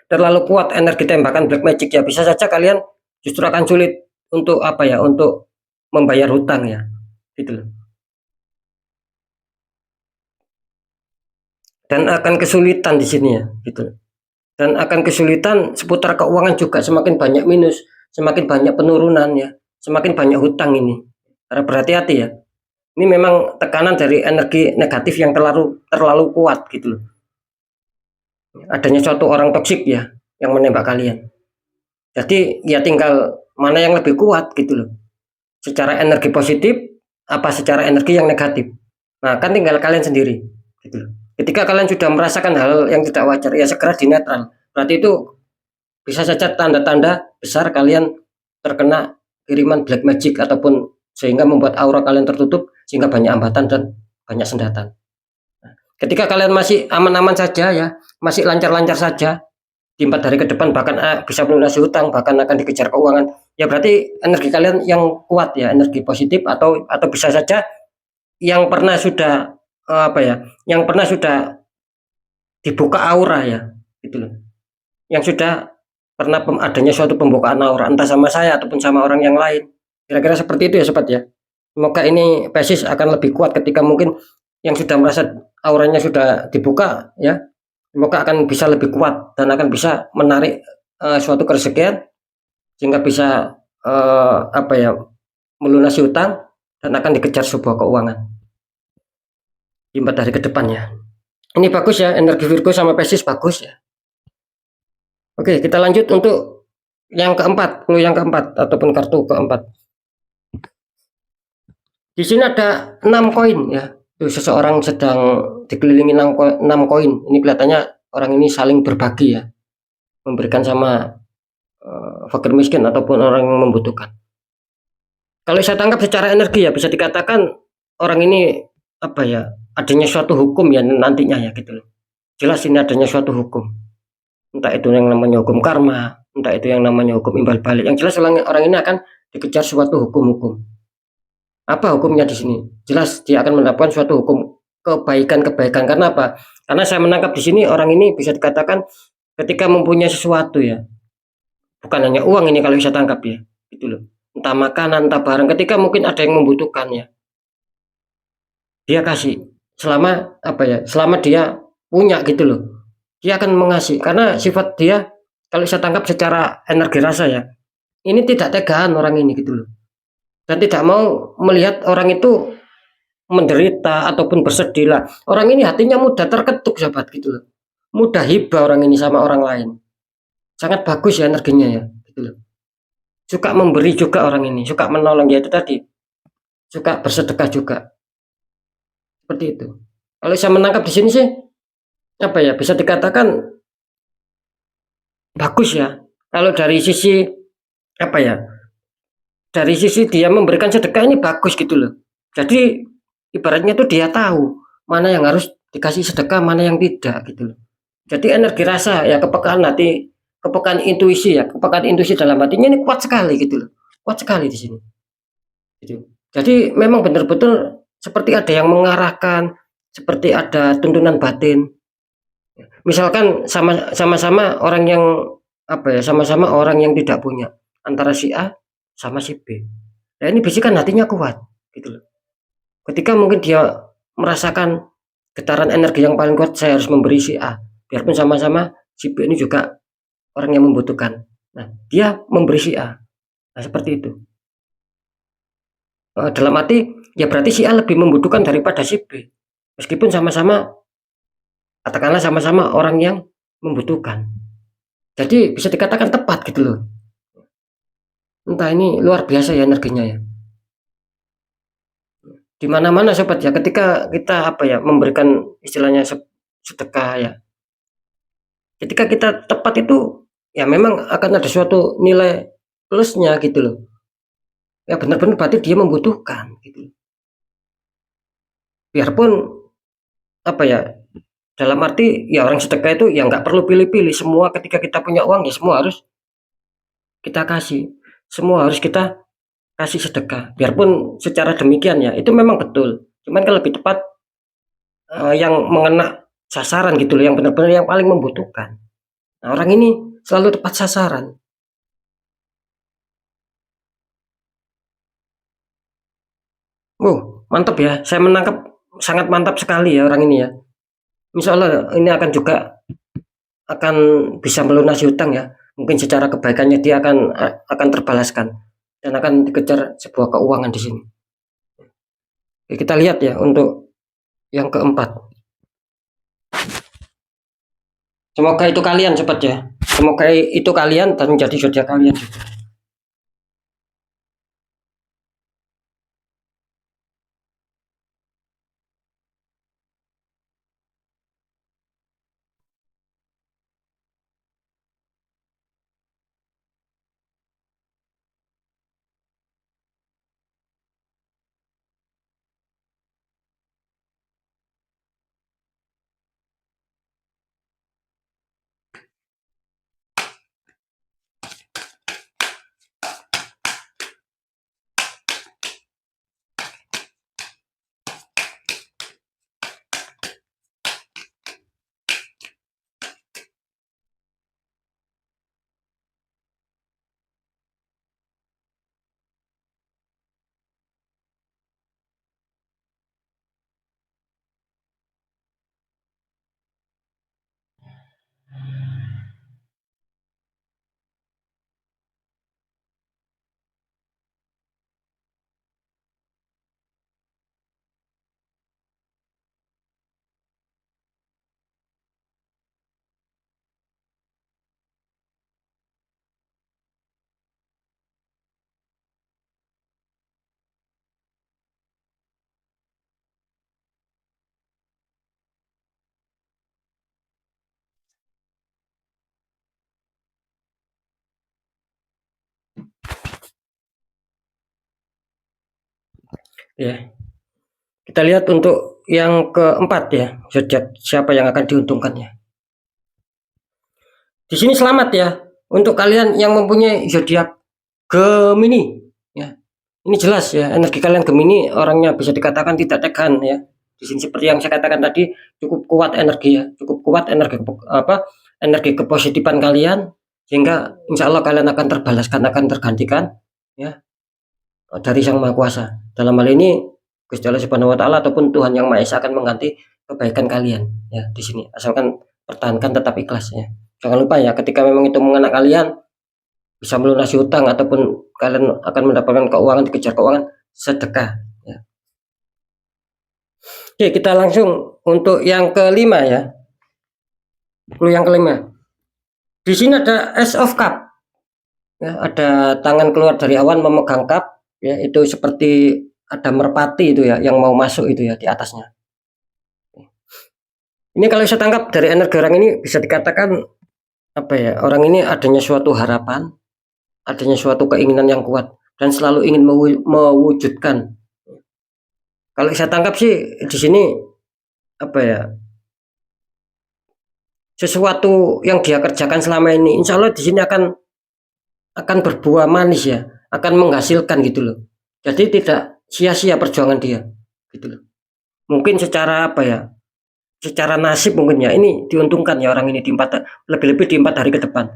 terlalu kuat energi tembakan black magic ya, bisa saja kalian justru akan sulit untuk apa ya, untuk membayar hutang ya. Gitu loh. Dan akan kesulitan di sini ya, gitu. Dan akan kesulitan seputar keuangan juga, semakin banyak minus, semakin banyak penurunan ya, semakin banyak hutang ini. Karena berhati-hati ya. Ini memang tekanan dari energi negatif yang terlalu kuat gitu loh. Adanya suatu orang toksik ya yang menembak kalian. Jadi ya tinggal mana yang lebih kuat gitu loh. Secara energi positif apa secara energi yang negatif. Nah, kan tinggal kalian sendiri gitu loh. Ketika kalian sudah merasakan hal yang tidak wajar ya segera dinetral. Berarti itu bisa saja tanda-tanda besar kalian terkena kiriman black magic ataupun sehingga membuat aura kalian tertutup sehingga banyak hambatan dan banyak sendatan. Ketika kalian masih aman-aman saja ya, masih lancar-lancar saja di 4 hari ke depan bahkan bisa melunasi hutang, bahkan akan dikejar keuangan, ya berarti energi kalian yang kuat ya, energi positif atau bisa saja yang pernah sudah yang pernah sudah dibuka aura ya, gitu loh. Yang sudah pernah adanya suatu pembukaan aura entah sama saya ataupun sama orang yang lain. Kira-kira seperti itu ya sobat ya. Semoga ini Pisces akan lebih kuat ketika mungkin yang sudah merasa auranya sudah dibuka ya. Semoga akan bisa lebih kuat dan akan bisa menarik suatu kerezekian sehingga bisa melunasi hutang dan akan dikejar sebuah keuangan di 4 hari ke depannya. Ini bagus ya, energi Virgo sama Pisces bagus ya. Oke, kita lanjut untuk yang keempat, clue yang keempat ataupun kartu keempat. Di sini ada 6 koin ya. Tuh, seseorang sedang dikelilingi 6 koin. Ini kelihatannya orang ini saling berbagi ya. Memberikan sama fakir miskin ataupun orang yang membutuhkan. Kalau saya tangkap secara energi ya bisa dikatakan orang ini adanya suatu hukum ya nantinya ya gitu loh. Jelas ini adanya suatu hukum. Entah itu yang namanya hukum karma, entah itu yang namanya hukum imbal balik. Yang jelas orang ini akan dikejar suatu hukum-hukum. Apa hukumnya di sini? Jelas dia akan mendapatkan suatu hukum kebaikan-kebaikan. Karena apa? Karena saya menangkap di sini orang ini bisa dikatakan ketika mempunyai sesuatu ya, bukan hanya uang ini kalau bisa tangkap ya, gitu loh. Entah makanan, entah barang. Ketika mungkin ada yang membutuhkannya, dia kasih. Selama dia punya gitu loh, dia akan mengasih. Karena sifat dia kalau saya tangkap secara energi rasa ya, ini tidak tegaan orang ini gitu loh. Dan tidak mau melihat orang itu menderita ataupun bersedih lah. Orang ini hatinya mudah terketuk sahabat gitu loh. Mudah hibah orang ini sama orang lain. Sangat bagus ya energinya ya gitu loh. Suka memberi juga orang ini, suka menolong ya itu tadi. Suka bersedekah juga. Seperti itu. Kalau saya menangkap di sini sih bisa dikatakan bagus ya. Kalau dari sisi dari sisi dia memberikan sedekah ini bagus gitu loh. Jadi ibaratnya tuh dia tahu mana yang harus dikasih sedekah, mana yang tidak gitu loh. Jadi energi rasa ya, kepekaan hati, kepekaan intuisi ya, kepekaan intuisi dalam hatinya ini kuat sekali gitu loh. Kuat sekali di sini. Gitu. Jadi memang benar-benar seperti ada yang mengarahkan, seperti ada tuntunan batin. Misalkan sama-sama orang yang sama-sama orang yang tidak punya antara si A sama si B. Nah ini bisikan hatinya kuat gitu loh. Ketika mungkin dia merasakan getaran energi yang paling kuat, saya harus memberi si A. Biarpun sama-sama si B ini juga orang yang membutuhkan. Nah, dia memberi si A. Nah, seperti itu. Dalam arti ya berarti si A lebih membutuhkan daripada si B. Meskipun sama-sama katakanlah sama-sama orang yang membutuhkan. Jadi bisa dikatakan tepat gitu loh. Entah ini luar biasa ya energinya ya. Di mana-mana sobat ya, ketika kita memberikan istilahnya sedekah ya. Ketika kita tepat itu ya memang akan ada suatu nilai plusnya gitu loh. Ya benar-benar berarti dia membutuhkan gitu. Biarpun dalam arti ya orang sedekah itu ya nggak perlu pilih-pilih, semua ketika kita punya uang ya semua harus kita kasih. Semua harus kita kasih sedekah. Biarpun secara demikian ya, itu memang betul. Cuman kan lebih tepat yang mengena sasaran gitu loh, yang benar-benar yang paling membutuhkan. Nah, orang ini selalu tepat sasaran. Mantap ya. Saya menangkap sangat mantap sekali ya orang ini ya. Insya Allah ini akan bisa melunasi hutang ya. Mungkin secara kebaikannya dia akan terbalaskan dan akan dikejar sebuah keuangan di sini. Kita lihat ya untuk yang keempat. Semoga itu kalian cepat ya. Semoga itu kalian dan menjadi zodiak kalian juga. Ya, kita lihat untuk yang keempat ya, zodiak siapa yang akan diuntungkan ya. Di sini selamat ya untuk kalian yang mempunyai zodiak Gemini ya. Ini jelas ya, energi kalian Gemini orangnya bisa dikatakan tidak tekan ya. Di sini seperti yang saya katakan tadi, cukup kuat energi ya, cukup kuat energi energi kepositifan kalian, sehingga insya Allah kalian akan terbalaskan, akan tergantikan ya dari Sang Maha Kuasa. Dalam hal ini Gusti Allah Subhanahu wa taala ataupun Tuhan Yang Maha Esa akan mengganti kebaikan kalian ya di sini. Asalkan pertahankan tetap ikhlas ya. Jangan lupa ya, ketika memang itu mengenai kalian bisa melunasi hutang ataupun kalian akan mendapatkan keuangan, dikejar keuangan, sedekah ya. Oke, kita langsung untuk yang kelima ya. Yang kelima. Di sini ada Ace of Cup. Ya, ada tangan keluar dari awan memegang cup ya, itu seperti ada merpati itu ya yang mau masuk itu ya di atasnya. Ini kalau saya tangkap dari energi orang ini bisa dikatakan apa ya? Orang ini adanya suatu harapan, adanya suatu keinginan yang kuat dan selalu ingin mewujudkan. Kalau saya tangkap sih di sini apa ya? Sesuatu yang dia kerjakan selama ini, insya Allah di sini akan berbuah manis ya, akan menghasilkan gitu loh. Jadi tidak sia-sia perjuangan dia, gitu loh. Mungkin secara apa ya? Secara nasib mungkin ya ini diuntungkan ya orang ini di lebih-lebih di 4 hari ke depan.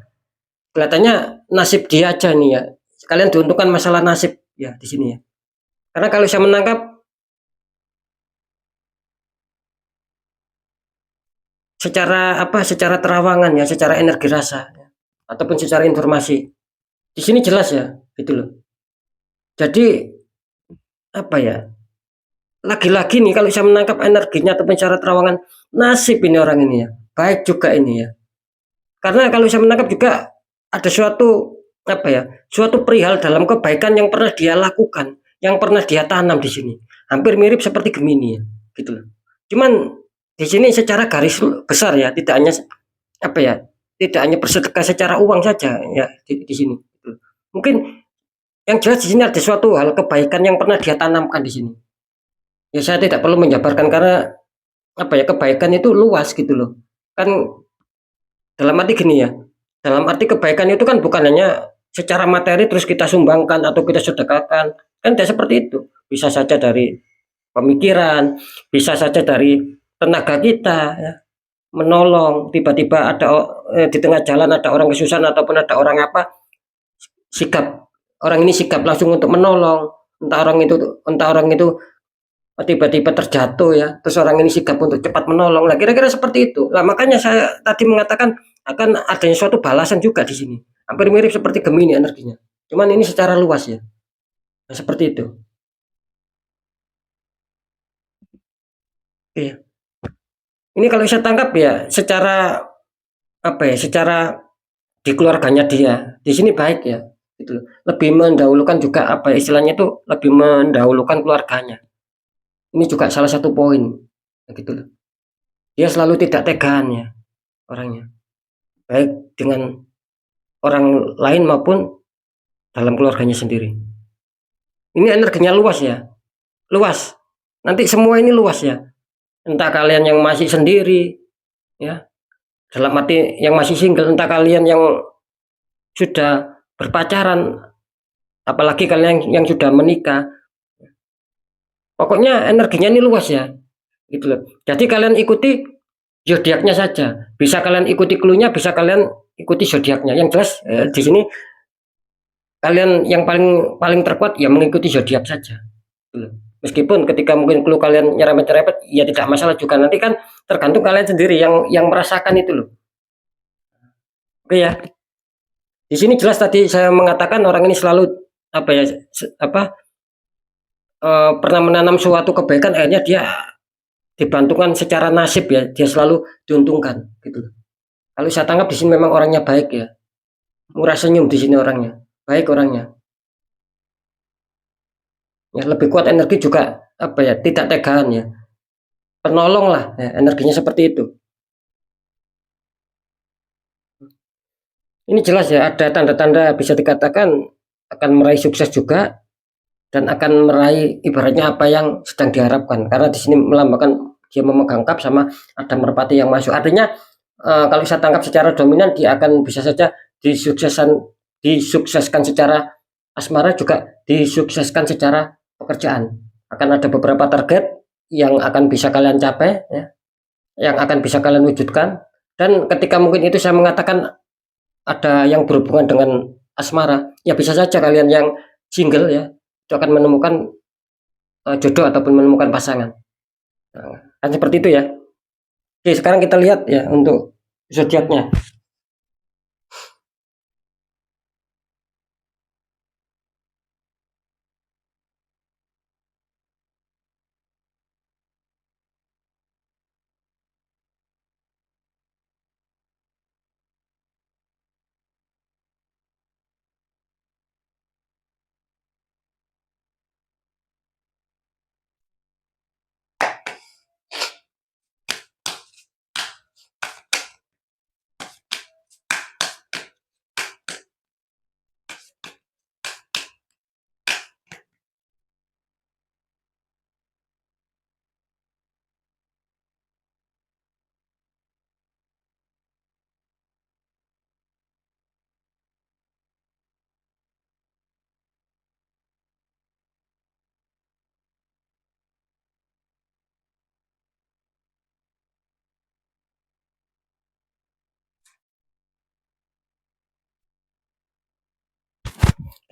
Kelihatannya nasib dia aja nih ya. Kalian diuntungkan masalah nasib ya di sini ya. Karena kalau saya menangkap secara apa? Secara terawangan ya, secara energi rasa ya, ataupun secara informasi. Di sini jelas ya, gitu loh. Jadi apa ya? Lagi-lagi nih kalau saya menangkap energinya ataupun secara terawangan, nasib ini orang ini ya. Baik juga ini ya. Karena kalau saya menangkap juga ada suatu apa ya? Suatu perihal dalam kebaikan yang pernah dia lakukan, yang pernah dia tanam di sini. Hampir mirip seperti Gemini ya, gitu loh. Cuman di sini secara garis besar ya, tidak hanya apa ya? Tidak hanya bersedekah secara uang saja ya di sini. Mungkin yang jelas di sini ada suatu hal kebaikan yang pernah dia tanamkan di sini. Ya saya tidak perlu menjabarkan karena apa ya, kebaikan itu luas gitu loh. Kan dalam arti gini ya, dalam arti kebaikan itu kan bukan hanya secara materi terus kita sumbangkan atau kita sedekahkan, kan tidak seperti itu. Bisa saja dari pemikiran, bisa saja dari tenaga kita ya, menolong, tiba-tiba ada di tengah jalan ada orang kesusahan ataupun ada orang apa, sikap orang ini sikap langsung untuk menolong, entah orang itu tiba-tiba terjatuh ya, terus orang ini sigap untuk cepat menolong. Lah kira-kira seperti itu. Lah makanya saya tadi mengatakan akan adanya suatu balasan juga di sini. Hampir mirip seperti Gemini energinya. Cuman ini secara luas ya. Nah, seperti itu. Iya. Ini kalau saya tangkap ya secara apa ya, secara di keluarganya dia, di sini baik ya, gitu loh. Lebih mendahulukan juga apa ya, istilahnya itu lebih mendahulukan keluarganya. Ini juga salah satu poin, gitu loh. Dia selalu tidak tegaan ya orangnya, baik dengan orang lain maupun dalam keluarganya sendiri. Ini energinya luas ya, luas. Nanti semua ini luas ya. Entah kalian yang masih sendiri, ya, dalam arti yang masih single, entah kalian yang sudah berpacaran, apalagi kalian yang sudah menikah. Pokoknya energinya ini luas ya, gitu loh. Jadi kalian ikuti zodiaknya saja. Bisa kalian ikuti clue-nya, bisa kalian ikuti zodiaknya. Yang jelas di sini kalian yang paling paling terkuat ya mengikuti zodiak saja. Gitu loh. Meskipun ketika mungkin clue kalian nyerempet-nyerempet, ya tidak masalah juga. Nanti kan tergantung kalian sendiri yang merasakan itu loh. Oke ya. Di sini jelas tadi saya mengatakan orang ini selalu apa ya, apa pernah menanam suatu kebaikan, akhirnya dia dibantukan secara nasib ya, dia selalu diuntungkan gitu. Kalau saya tangkap di sini memang orangnya baik ya, murah senyum di sini orangnya, baik orangnya. Ya, lebih kuat energi juga apa ya, tidak tegaan ya, penolong lah ya, energinya seperti itu. Ini jelas ya, ada tanda-tanda bisa dikatakan akan meraih sukses juga dan akan meraih ibaratnya apa yang sedang diharapkan, karena di sini melambangkan dia memegang cup sama ada merpati yang masuk, artinya kalau saya tangkap secara dominan dia akan bisa saja disukseskan secara asmara, juga disukseskan secara pekerjaan. Akan ada beberapa target yang akan bisa kalian capai ya, yang akan bisa kalian wujudkan, dan ketika mungkin itu saya mengatakan ada yang berhubungan dengan asmara, ya bisa saja kalian yang single ya itu akan menemukan jodoh ataupun menemukan pasangan. Nah, kan seperti itu ya. Oke, sekarang kita lihat ya untuk zodiaknya.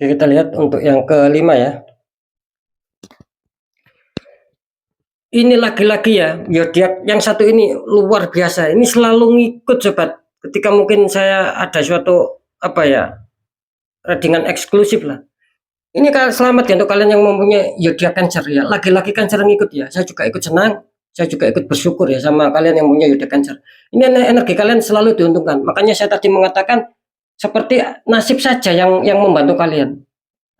Oke, kita lihat untuk yang kelima ya. Ini lagi-lagi ya, zodiak yang satu ini luar biasa. Ini selalu ngikut sobat. Ketika mungkin saya ada suatu apa ya, readingan eksklusif lah. Ini kan selamat ya untuk kalian yang mempunyai zodiak Cancer ya. Lagi-lagi Cancer ngikut ya. Saya juga ikut senang, saya juga ikut bersyukur ya sama kalian yang punya zodiak Cancer. Ini energi kalian selalu diuntungkan. Makanya saya tadi mengatakan seperti nasib saja yang membantu kalian.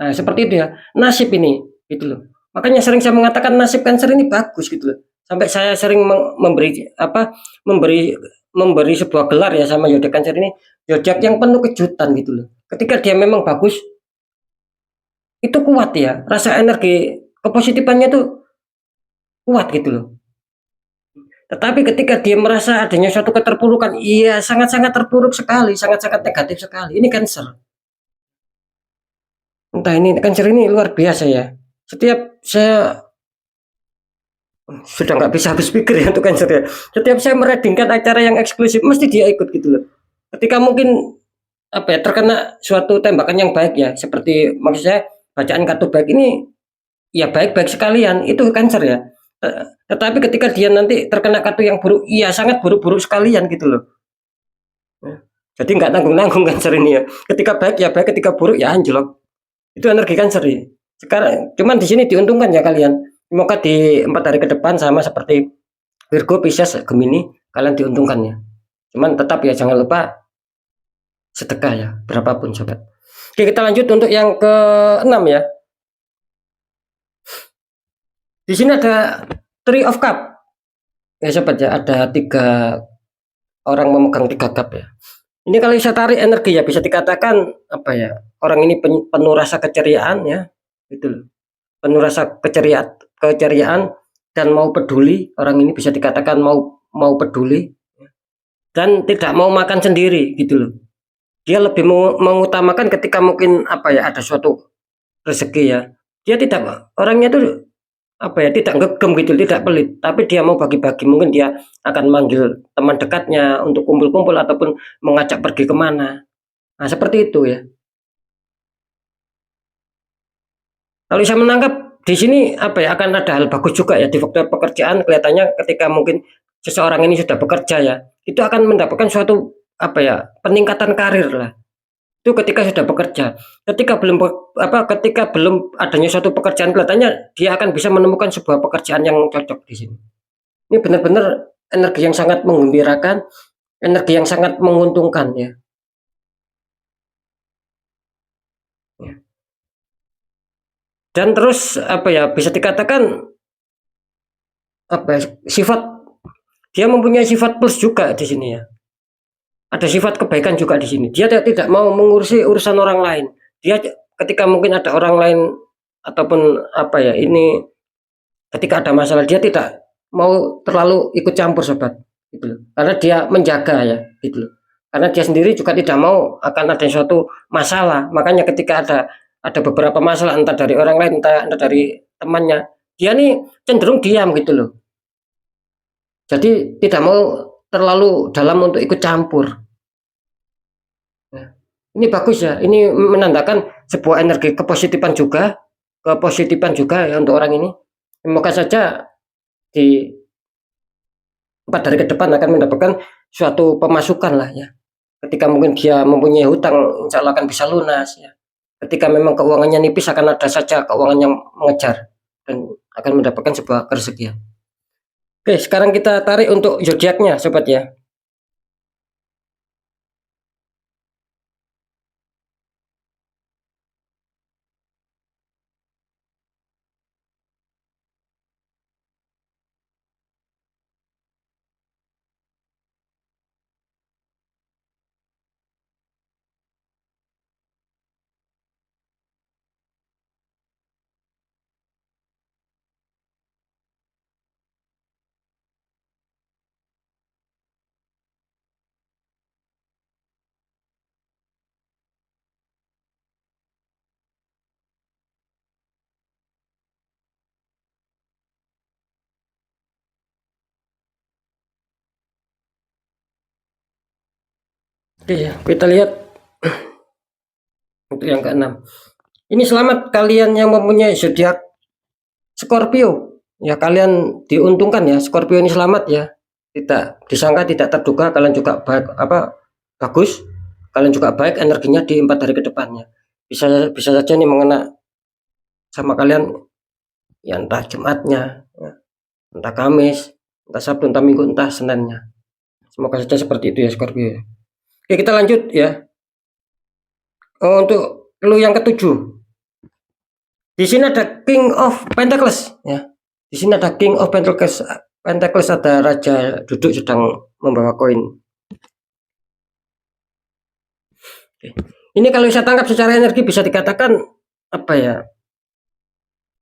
Nah, seperti itu ya. Nasib ini gitu loh. Makanya sering saya mengatakan nasib Cancer ini bagus gitu loh. Sampai saya sering memberi apa memberi memberi sebuah gelar ya sama zodiak Cancer ini, zodiak yang penuh kejutan gitu loh. Ketika dia memang bagus, itu kuat ya, rasa energi kepositifannya tuh kuat gitu loh. Tetapi ketika dia merasa adanya suatu keterpurukan, iya sangat-sangat terpuruk sekali, sangat-sangat negatif sekali. Ini Cancer. Entah ini Cancer ini luar biasa ya. Setiap saya sudah nggak bisa habis pikir ya untuk Cancer ya. Setiap saya mereadingkan acara yang eksklusif, mesti dia ikut gitu loh. Ketika mungkin apa ya, terkena suatu tembakan yang baik ya, seperti maksud saya bacaan kartu baik ini ya baik-baik sekalian, itu Cancer ya. Tetapi ketika dia nanti terkena kartu yang buruk, iya sangat buruk-buruk sekalian gitu loh. Jadi nggak tanggung-tanggung Cancer ini ya. Ketika baik ya baik, ketika buruk ya anjlok. Itu energi Cancer ya. Sekarang cuman di sini diuntungkan ya kalian. Semoga di 4 hari ke depan sama seperti Virgo, Pisces, Gemini, kalian diuntungkan ya. Cuman tetap ya jangan lupa sedekah ya, berapapun sobat. Oke, kita lanjut untuk yang ke-6 ya. Di sini ada Three of Cup. Ya sobat ya, ada 3 orang memegang 3 cup ya. Ini kalau bisa tarik energi ya, bisa dikatakan apa ya? Orang ini penuh rasa keceriaan ya. Gitu. Penuh rasa keceriaan dan mau peduli. Orang ini bisa dikatakan mau peduli dan tidak mau makan sendiri gitu loh. Dia lebih mengutamakan ketika mungkin apa ya, ada suatu rezeki ya. Dia tidak, orangnya tuh apa ya, tidak gegem gitu, tidak pelit, tapi dia mau bagi-bagi. Mungkin dia akan manggil teman dekatnya untuk kumpul-kumpul ataupun mengajak pergi kemana. Nah seperti itu ya. Kalau saya menangkap di sini apa ya, akan ada hal bagus juga ya di faktor pekerjaan. Kelihatannya ketika mungkin seseorang ini sudah bekerja ya, itu akan mendapatkan suatu apa ya, peningkatan karir lah. Itu ketika sudah bekerja. Ketika belum adanya suatu pekerjaan, kelihatannya dia akan bisa menemukan sebuah pekerjaan yang cocok di sini. Ini benar-benar energi yang sangat menggembirakan, energi yang sangat menguntungkan ya. Dan terus apa ya, bisa dikatakan apa ya, dia mempunyai sifat plus juga di sini ya. Ada sifat kebaikan juga di sini. Dia tidak mau mengurusi urusan orang lain. Dia ketika mungkin ada orang lain ataupun apa ya, ini ketika ada masalah, dia tidak mau terlalu ikut campur sobat gitu loh. Karena dia menjaga ya gitu loh. Karena dia sendiri juga tidak mau akan ada suatu masalah. Makanya ketika ada beberapa masalah, entah dari orang lain, entah dari temannya, dia nih cenderung diam gitu loh. Jadi tidak mau terlalu dalam untuk ikut campur. Nah, ini bagus ya. Ini menandakan sebuah energi kepositifan juga ya untuk orang ini. Semoga saja di 4 hari ke depan akan mendapatkan suatu pemasukan lah ya. Ketika mungkin dia mempunyai hutang, insya Allah akan bisa lunas ya. Ketika memang keuangannya nipis, akan ada saja keuangan yang mengejar dan akan mendapatkan sebuah kerezekian. Oke, sekarang kita tarik untuk zodiaknya sobat ya. Oke ya, kita lihat untuk yang ke-6. Ini selamat kalian yang mempunyai zodiak Scorpio. Ya, kalian diuntungkan ya. Scorpio ini selamat ya. Tidak disangka, tidak terduga, kalian juga baik bagus. Kalian juga baik energinya di 4 hari ke depannya. Bisa saja nih mengena sama kalian ya, entah Jumatnya, ya, entah Kamis, entah Sabtu, entah Minggu, entah Seninnya. Semoga saja seperti itu ya Scorpio. Oke, kita lanjut ya. Untuk lu yang ke-7. Di sini ada King of Pentacles ya. Di sini ada King of Pentacles. Pentacles ada raja duduk sedang membawa koin. Ini kalau saya tangkap secara energi bisa dikatakan apa ya?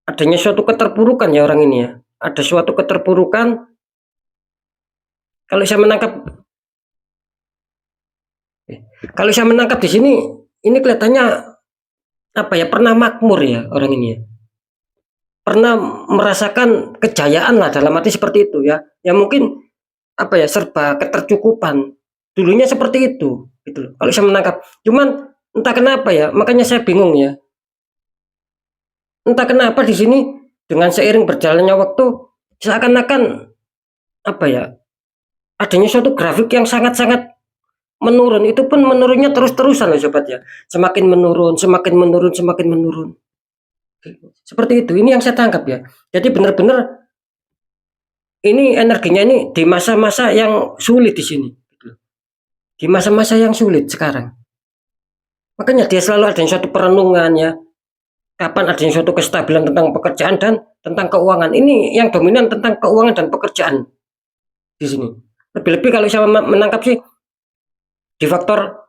Adanya suatu keterpurukan ya orang ini ya. Ada suatu keterpurukan. Kalau saya menangkap di sini, ini kelihatannya apa ya? Pernah makmur ya orang ini ya. Pernah merasakan kejayaan lah, dalam arti seperti itu ya. Ya mungkin apa ya, serba ketercukupan. Dulunya seperti itu gitu loh. Kalau saya menangkap. Cuman entah kenapa ya, makanya saya bingung ya. Entah kenapa di sini dengan seiring berjalannya waktu seakan-akan apa ya, adanya suatu grafik yang sangat-sangat menurun. Itu pun menurunnya terus-terusan ya sobat ya. Semakin menurun, semakin menurun, semakin menurun. Seperti itu. Ini yang saya tangkap ya. Jadi benar-benar ini energinya ini di masa-masa yang sulit di sini, gitu. Di masa-masa yang sulit sekarang. Makanya dia selalu ada suatu perenungan ya. Kapan adanya suatu kestabilan tentang pekerjaan dan tentang keuangan. Ini yang dominan tentang keuangan dan pekerjaan di sini. Lebih-lebih kalau saya menangkap sih di faktor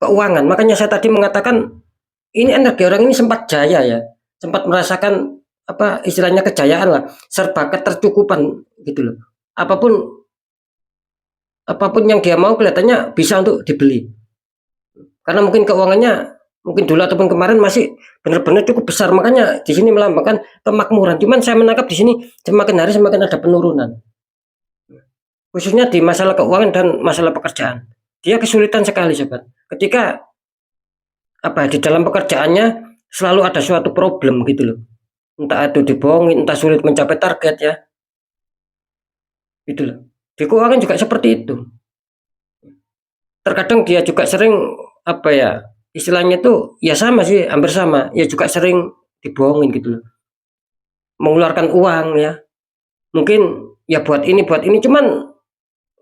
keuangan. Makanya saya tadi mengatakan ini energi orang ini sempat jaya ya, sempat merasakan apa istilahnya kejayaan lah, serba ketercukupan gitu loh. Apapun apapun yang dia mau kelihatannya bisa untuk dibeli. Karena mungkin keuangannya mungkin dulu ataupun kemarin masih benar-benar cukup besar, makanya di sini melambangkan kemakmuran. Cuman saya menangkap di sini semakin hari semakin ada penurunan. Khususnya di masalah keuangan dan masalah pekerjaan. Dia kesulitan sekali sobat. Ketika apa di dalam pekerjaannya selalu ada suatu problem gitu loh. Entah itu dibohongin, entah sulit mencapai target ya. Gitu loh. Di keuangan juga seperti itu. Terkadang dia juga sering apa ya? Istilahnya itu ya sama sih, hampir sama. Ya juga sering dibohongin gitu loh. Mengeluarkan uang ya. Mungkin ya buat ini cuman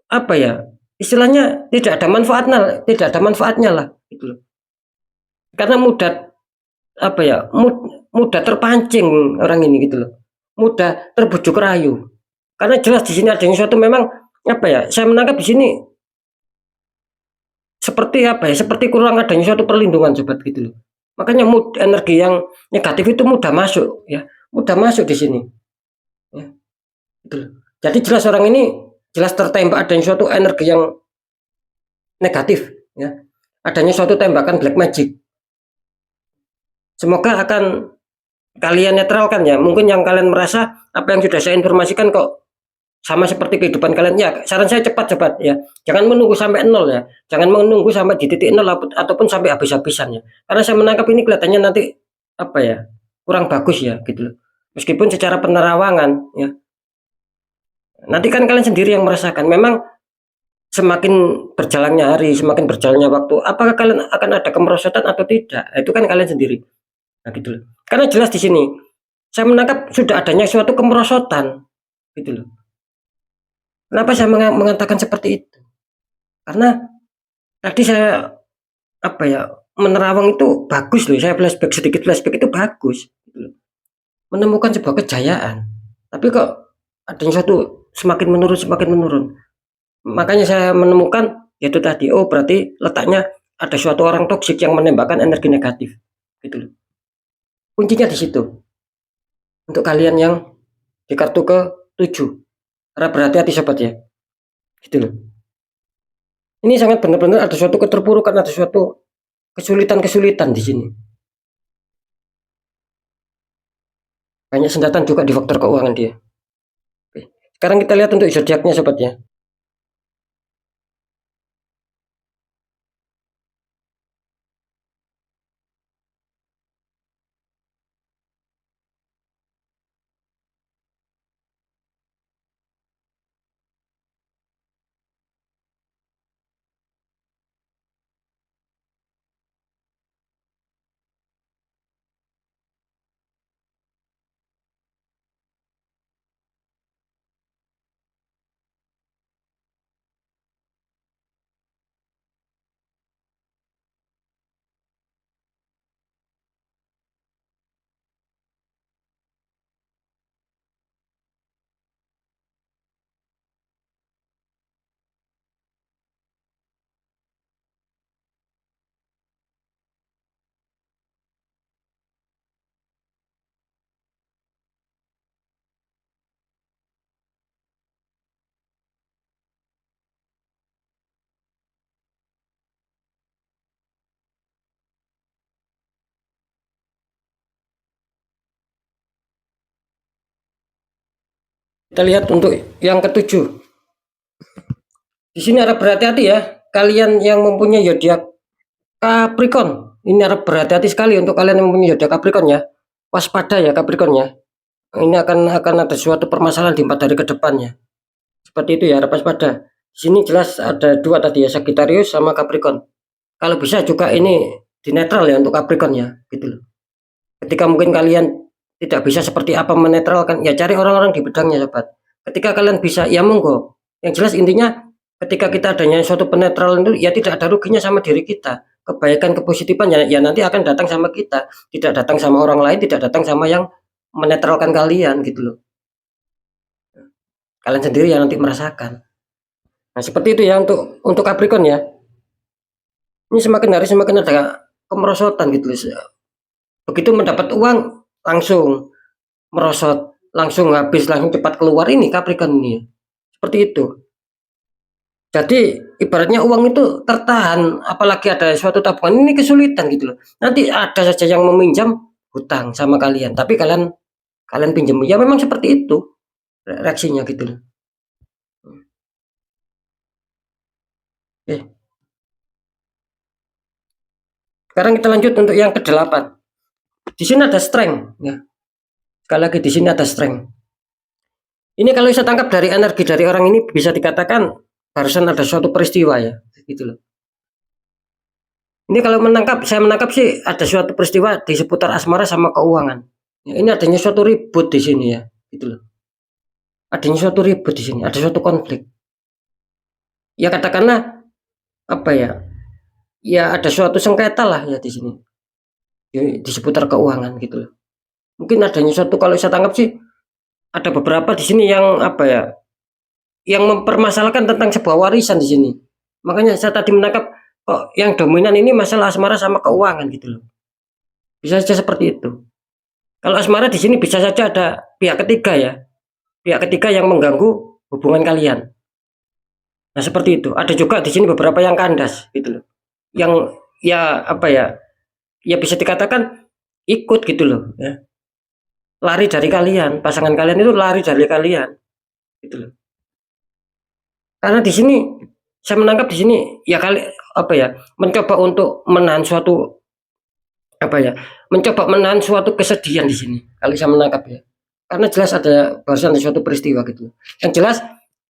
apa ya? Istilahnya tidak ada manfaatnya lah gitu loh. Karena mudah apa ya? Mudah terpancing orang ini gitu loh. Mudah terbujuk rayu. Karena jelas di sini adanya suatu memang apa ya? Saya menangkap di sini seperti apa ya? Seperti kurang adanya suatu perlindungan sobat gitu loh. Makanya energi yang negatif itu mudah masuk ya, mudah masuk di sini. Ya, gitu loh. Jadi jelas orang ini jelas tertembak adanya suatu energi yang negatif ya. Adanya suatu tembakan black magic. Semoga akan kalian netralkan ya. Mungkin yang kalian merasa apa yang sudah saya informasikan kok sama seperti kehidupan kalian ya, saran saya cepat ya, jangan menunggu sampai nol ya, jangan menunggu sampai di titik nol ataupun sampai habis-habisan ya, karena saya menangkap ini kelihatannya nanti apa ya kurang bagus ya gitu loh, meskipun secara penerawangan ya nanti kan kalian sendiri yang merasakan memang semakin berjalannya hari, semakin berjalannya waktu, apakah kalian akan ada kemerosotan atau tidak, itu kan kalian sendiri. Nah gitu loh, karena jelas di sini saya menangkap sudah adanya suatu kemerosotan gitu loh. Kenapa saya mengatakan seperti itu? Karena tadi saya apa ya menerawang itu bagus loh. Saya sedikit flashback itu bagus. Gitu. Menemukan sebuah kejayaan. Tapi kok ada yang satu semakin menurun. Makanya saya menemukan yaitu tadi. Oh berarti letaknya ada suatu orang toksik yang menembakkan energi negatif. Gitu loh. Kuncinya di situ. Untuk kalian yang di kartu ke-7. Harap berhati-hati sobat ya. Gitu loh. Ini sangat benar-benar ada suatu keterpurukan, ada suatu kesulitan-kesulitan di sini. Banyak sengkatan juga di faktor keuangan dia. Oke. Sekarang kita lihat untuk zodiaknya sobat ya. Kita lihat untuk yang ke-7. Di sini harap berhati-hati ya. Kalian yang mempunyai zodiak Capricorn. Ini harap berhati-hati sekali untuk kalian yang mempunyai zodiak Capricorn ya. Waspada ya Capricorn ya. Ini akan ada suatu permasalahan di 4 hari ke depannya. Seperti itu ya, harap waspada. Di sini jelas ada dua tadi ya, Sagittarius sama Capricorn. Kalau bisa juga ini di netral ya untuk Capricorn ya, gitu loh. Ketika mungkin kalian tidak bisa seperti apa menetralkan, ya cari orang-orang di bidangnya sobat. Ketika kalian bisa, ya monggo. Yang jelas intinya ketika kita adanya suatu penetralan itu ya tidak ada ruginya sama diri kita. Kebaikan, kepositifan ya nanti akan datang sama kita, tidak datang sama orang lain, tidak datang sama yang menetralkan kalian gitu loh. Kalian sendiri yang nanti merasakan. Nah, seperti itu ya untuk Capricorn ya. Ini semakin hari semakin ada kemerosotan gitu loh. Begitu mendapat uang langsung merosot, langsung habis, langsung cepat keluar, ini Capricorn ini ya. Seperti itu. Jadi ibaratnya uang itu tertahan, apalagi ada suatu tabungan ini kesulitan gitu loh. Nanti ada saja yang meminjam hutang sama kalian, tapi kalian kalian pinjam. Ya memang seperti itu reaksinya gitu loh. Oke. Sekarang kita lanjut untuk yang ke-8. Di sini ada strength ya. Sekali lagi di sini ada strength. Ini kalau saya tangkap dari energi dari orang ini bisa dikatakan barusan ada suatu peristiwa ya, gitu loh. Ini kalau saya menangkap sih ada suatu peristiwa di seputar asmara sama keuangan. Ya, ini adanya suatu ribut di sini ya, gitu loh. Adanya suatu ribut di sini, ada suatu konflik. Ya katakanlah apa ya? Ya ada suatu sengketa lah ya di sini. Di seputar keuangan gitu loh. Mungkin adanya suatu, kalau saya tangkap sih ada beberapa di sini yang apa ya? Yang mempermasalahkan tentang sebuah warisan di sini. Makanya saya tadi menangkap kok yang dominan ini masalah asmara sama keuangan gitu loh. Bisa saja seperti itu. Kalau asmara di sini bisa saja ada pihak ketiga ya. Pihak ketiga yang mengganggu hubungan kalian. Nah, seperti itu. Ada juga di sini beberapa yang kandas gitu loh. Yang ya apa ya? Ya bisa dikatakan ikut gitu loh ya. Lari dari kalian, pasangan kalian itu lari dari kalian gitu loh. Karena di sini saya menangkap di sini ya kali apa ya? Mencoba untuk menahan suatu apa ya? Mencoba menahan suatu kesedihan di sini. Kalau saya menangkap ya. Karena jelas ada barusan ada suatu peristiwa gitu. Yang jelas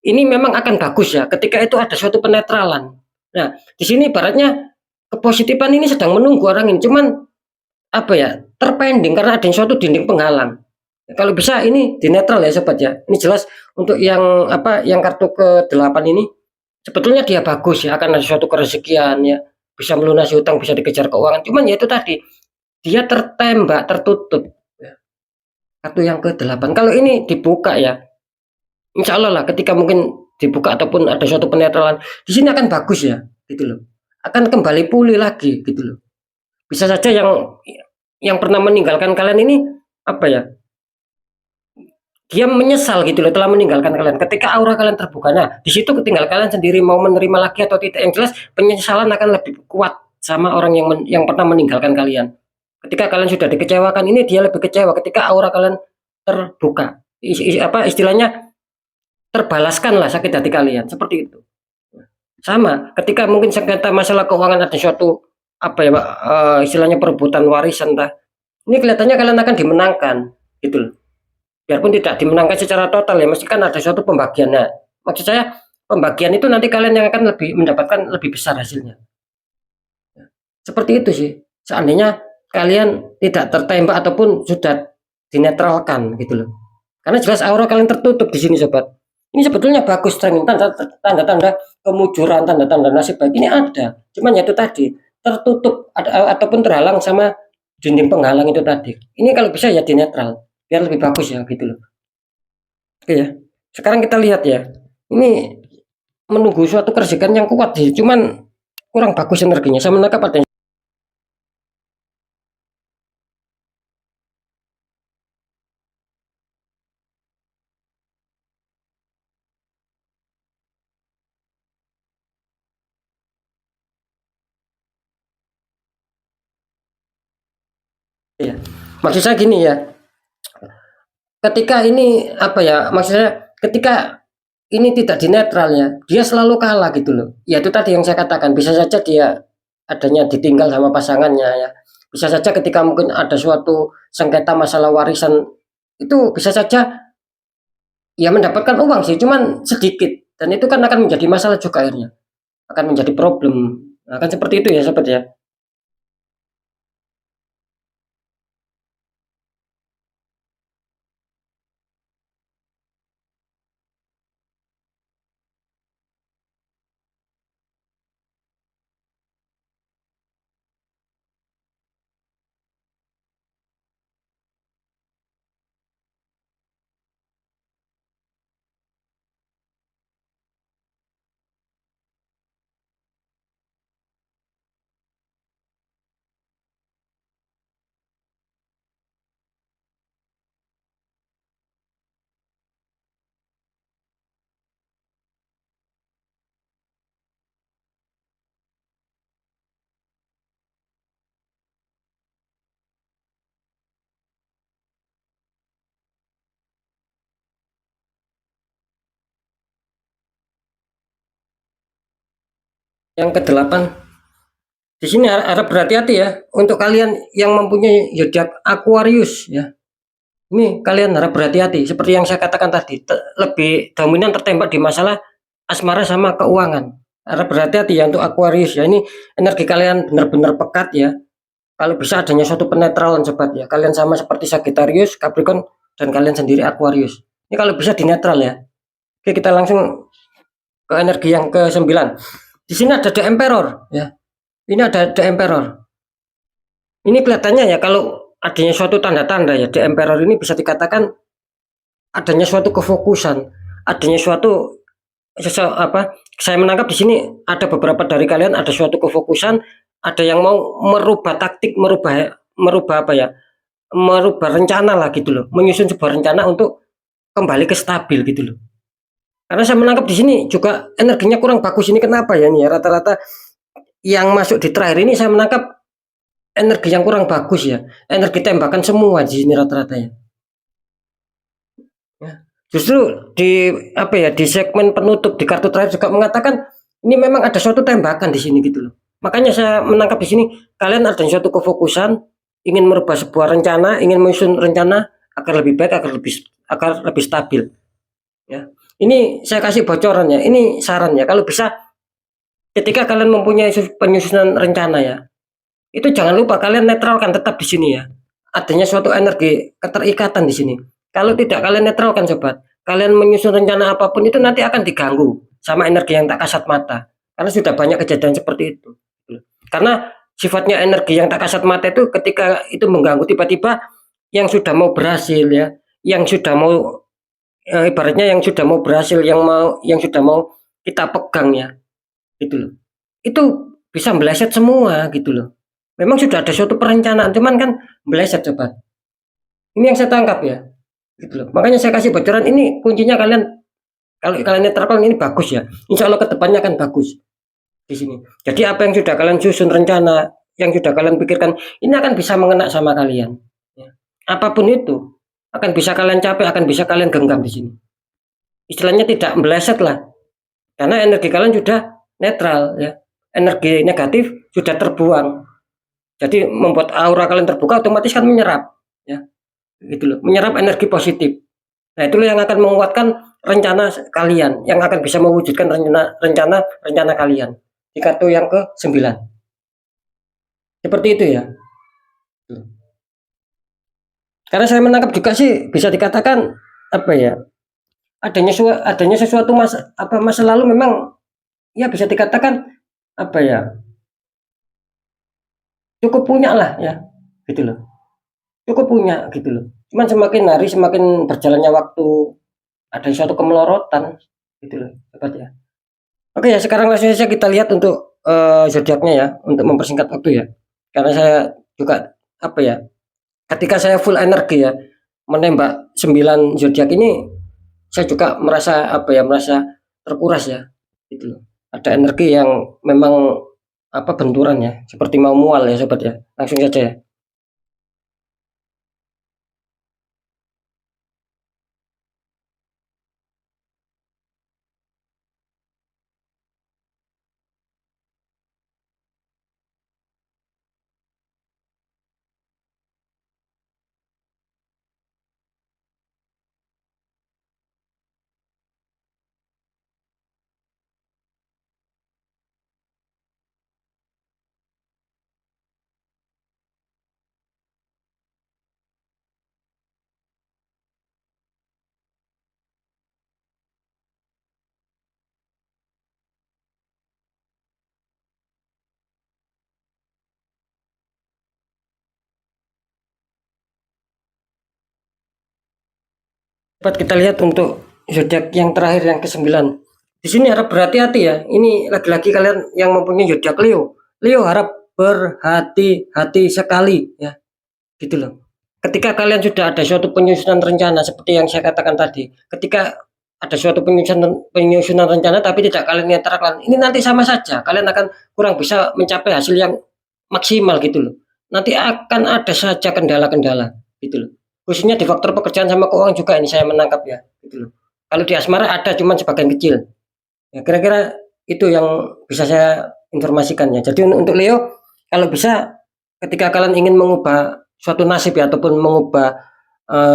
ini memang akan bagus ya ketika itu ada suatu penetralan. Nah, di sini ibaratnya kepositifan ini sedang menunggu orang ini, cuman apa ya, terpending karena ada suatu dinding penghalang. Kalau bisa ini dinetral ya sobat ya. Ini jelas untuk yang apa, yang kartu ke-8 ini sebetulnya dia bagus ya, akan ada suatu kerezekian ya, bisa melunasi hutang, bisa dikejar keuangan. Cuman ya itu tadi, dia tertembak, tertutup ya. Kartu yang ke-8. Kalau ini dibuka ya, insya Allah lah ketika mungkin dibuka ataupun ada suatu penetralan, di sini akan bagus ya, gitu loh. Akan kembali pulih lagi gitu loh. Bisa saja yang pernah meninggalkan kalian ini apa ya? Dia menyesal gitu loh telah meninggalkan kalian. Ketika aura kalian terbuka, nah di situ tinggal kalian sendiri mau menerima lagi atau tidak. Yang jelas penyesalan akan lebih kuat sama orang yang pernah meninggalkan kalian. Ketika kalian sudah dikecewakan, ini dia lebih kecewa ketika aura kalian terbuka. Apa istilahnya, terbalaskan lah sakit hati kalian, seperti itu. Sama, ketika mungkin sengketa masalah keuangan ada suatu apa ya Pak, istilahnya perebutan warisan entah. Ini kelihatannya kalian akan dimenangkan, gitu loh. Biarpun tidak dimenangkan secara total ya, mesti kan ada suatu pembagian. Nah, maksud saya pembagian itu nanti kalian yang akan lebih mendapatkan lebih besar hasilnya. Seperti itu sih. Seandainya kalian tidak tertembak ataupun sudah dinetralkan gitu loh. Karena jelas aura kalian tertutup di sini sobat. Ini sebetulnya bagus tanda-tanda kemujuran, tanda-tanda nasib baik ini ada. Cuman ya itu tadi tertutup ataupun terhalang sama dinding penghalang itu tadi. Ini kalau bisa ya dinetral biar lebih bagus ya gitu loh. Oke ya. Sekarang kita lihat ya. Ini menunggu suatu kerjaan yang kuat sih. Cuman kurang bagus energinya. Saya menangkap ada. Ya. Maksud saya gini ya, ketika ini apa ya, maksudnya ketika ini tidak dinetral ya, dia selalu kalah gitu loh. Ya itu tadi yang saya katakan, bisa saja dia adanya ditinggal sama pasangannya ya. Bisa saja ketika mungkin ada suatu sengketa masalah warisan itu bisa saja ya mendapatkan uang sih, cuman sedikit dan itu kan akan menjadi masalah juga akhirnya, akan menjadi problem. Akan seperti itu ya sobat ya. Yang kedelapan, di sini harap berhati-hati ya untuk kalian yang mempunyai zodiak Aquarius ya. Ini kalian harap berhati-hati seperti yang saya katakan tadi, lebih dominan tertembak di masalah asmara sama keuangan. Harap berhati-hati ya untuk Aquarius ya. Ini energi kalian benar-benar pekat ya. Kalau bisa adanya suatu penetralan sobat ya. Kalian sama seperti Sagittarius, Capricorn, dan kalian sendiri Aquarius. Ini kalau bisa di netral ya. Oke, kita langsung ke energi yang ke-9. Di sini ada The Emperor ya. Ini ada The Emperor. Ini kelihatannya ya kalau adanya suatu tanda-tanda ya, The Emperor ini bisa dikatakan adanya suatu kefokusan, adanya suatu saya menangkap di sini ada beberapa dari kalian ada suatu kefokusan, ada yang mau merubah taktik, merubah apa ya, merubah rencana lah gitu loh, menyusun sebuah rencana untuk kembali ke stabil gitu loh. Karena saya menangkap di sini juga energinya kurang bagus ini, kenapa ya nih ya, rata-rata yang masuk di terakhir ini saya menangkap energi yang kurang bagus ya, energi tembakan semua di sini rata-rata ya. Justru di segmen penutup di kartu terakhir juga mengatakan ini memang ada suatu tembakan di sini gitu loh. Makanya saya menangkap di sini kalian ada suatu kefokusan, ingin merubah sebuah rencana, ingin menyusun rencana agar lebih baik, agar lebih stabil. Ya. Ini saya kasih bocoran ya, ini saran ya. Kalau bisa ketika kalian mempunyai penyusunan rencana ya, itu jangan lupa kalian netralkan tetap di sini ya. Adanya suatu energi keterikatan di sini. Kalau tidak kalian netralkan sobat, kalian menyusun rencana apapun itu nanti akan diganggu sama energi yang tak kasat mata. Karena sudah banyak kejadian seperti itu. Karena sifatnya energi yang tak kasat mata itu ketika itu mengganggu tiba-tiba yang sudah mau berhasil ya, yang sudah mau ibaratnya yang sudah mau berhasil, yang sudah mau kita pegang ya, gitu loh. Itu bisa meleset semua gitu loh. Memang sudah ada suatu perencanaan, cuman kan meleset sobat. Ini yang saya tangkap ya. Gitu loh. Makanya saya kasih bocoran ini kuncinya kalian kalau kalian netralkan ini bagus ya. Insya Allah kedepannya akan bagus di sini. Jadi apa yang sudah kalian susun rencana, yang sudah kalian pikirkan, ini akan bisa mengena sama kalian. Ya. Apapun itu akan bisa kalian capai, akan bisa kalian genggam di sini. Istilahnya tidak meleset lah, karena energi kalian sudah netral ya. Energi negatif sudah terbuang. Jadi membuat aura kalian terbuka, otomatis kan menyerap ya. Gitu loh, menyerap energi positif. Nah, itulah yang akan menguatkan rencana kalian, yang akan bisa mewujudkan rencana kalian di kartu yang ke-9. Seperti itu ya. Karena saya menangkap juga sih bisa dikatakan apa ya? Adanya sesuatu masa lalu memang ya bisa dikatakan apa ya? Cukup punya lah ya. Gitu loh. Cukup punya gitu loh. Cuman semakin hari semakin berjalannya waktu ada suatu kemelorotan gitu loh sobat ya. Oke ya, sekarang langsung saja kita lihat untuk zodiaknya ya, untuk mempersingkat waktu ya. Karena saya juga apa ya, ketika saya full energi ya menembak 9 zodiak ini, saya juga merasa apa ya, merasa terkuras ya gitu loh. Ada energi yang memang apa benturan ya, seperti mau mual ya sobat ya. Langsung saja ya. Dapat kita lihat untuk zodiak yang terakhir yang ke-9. Di sini harap berhati-hati ya. Ini lagi-lagi kalian yang mempunyai zodiak Leo. Leo harap berhati-hati sekali ya. Gitu loh. Ketika kalian sudah ada suatu penyusunan rencana seperti yang saya katakan tadi, ketika ada suatu penyusunan rencana tapi tidak kalian netralkan, ini nanti sama saja kalian akan kurang bisa mencapai hasil yang maksimal gitu loh. Nanti akan ada saja kendala-kendala gitu loh. Khususnya di faktor pekerjaan sama keuangan juga ini saya menangkap ya gitu loh. Kalau di asmara ada cuman sebagian kecil. Ya, kira-kira itu yang bisa saya informasikannya. Jadi untuk Leo, kalau bisa ketika kalian ingin mengubah suatu nasib ya, ataupun mengubah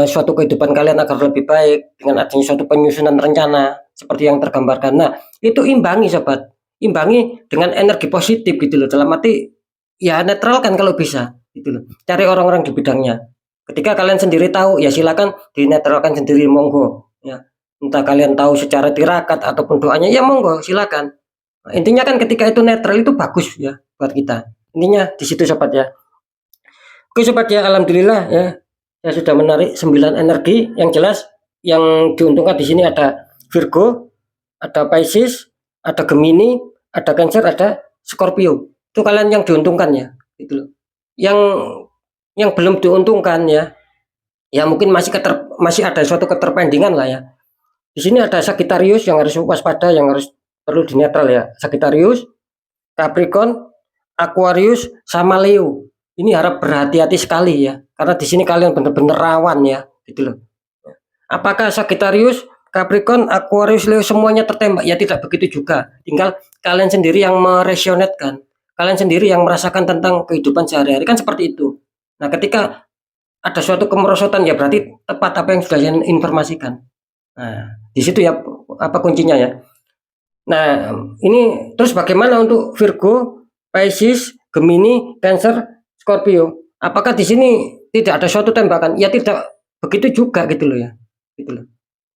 suatu kehidupan kalian agar lebih baik dengan adanya suatu penyusunan rencana seperti yang tergambarkan. Nah, itu imbangi sobat, imbangi dengan energi positif gitu loh. Dalam arti ya netralkan kalau bisa gitu loh. Cari orang-orang di bidangnya. Ketika kalian sendiri tahu ya silakan dinetralkan sendiri, monggo ya. Entah kalian tahu secara tirakat ataupun doanya ya monggo silakan. Nah, intinya kan ketika itu netral itu bagus ya buat kita. Intinya di situ sobat ya. Oke sobat ya, alhamdulillah ya. Saya sudah menarik 9 energi yang jelas yang diuntungkan di sini ada Virgo, ada Pisces, ada Gemini, ada Cancer, ada Scorpio. Itu kalian yang diuntungkan ya, gitu loh. Yang belum diuntungkan ya, ya mungkin masih ada suatu keterpendingan lah ya. Di sini ada Sagittarius yang harus waspada, yang harus perlu dinetral ya. Sagittarius, Capricorn, Aquarius, sama Leo. Ini harap berhati-hati sekali ya, karena di sini kalian benar-benar rawan ya, gitu loh. Apakah Sagittarius, Capricorn, Aquarius, Leo semuanya tertembak? Ya tidak begitu juga. Tinggal kalian sendiri yang meresonetkan, kalian sendiri yang merasakan tentang kehidupan sehari-hari kan seperti itu. Nah, ketika ada suatu kemerosotan ya berarti tepat apa yang sudah saya informasikan. Nah, di situ ya apa kuncinya ya. Nah, ini terus bagaimana untuk Virgo, Pisces, Gemini, Cancer, Scorpio? Apakah di sini tidak ada suatu tembakan? Ya tidak begitu juga gitu loh ya. Gitu loh.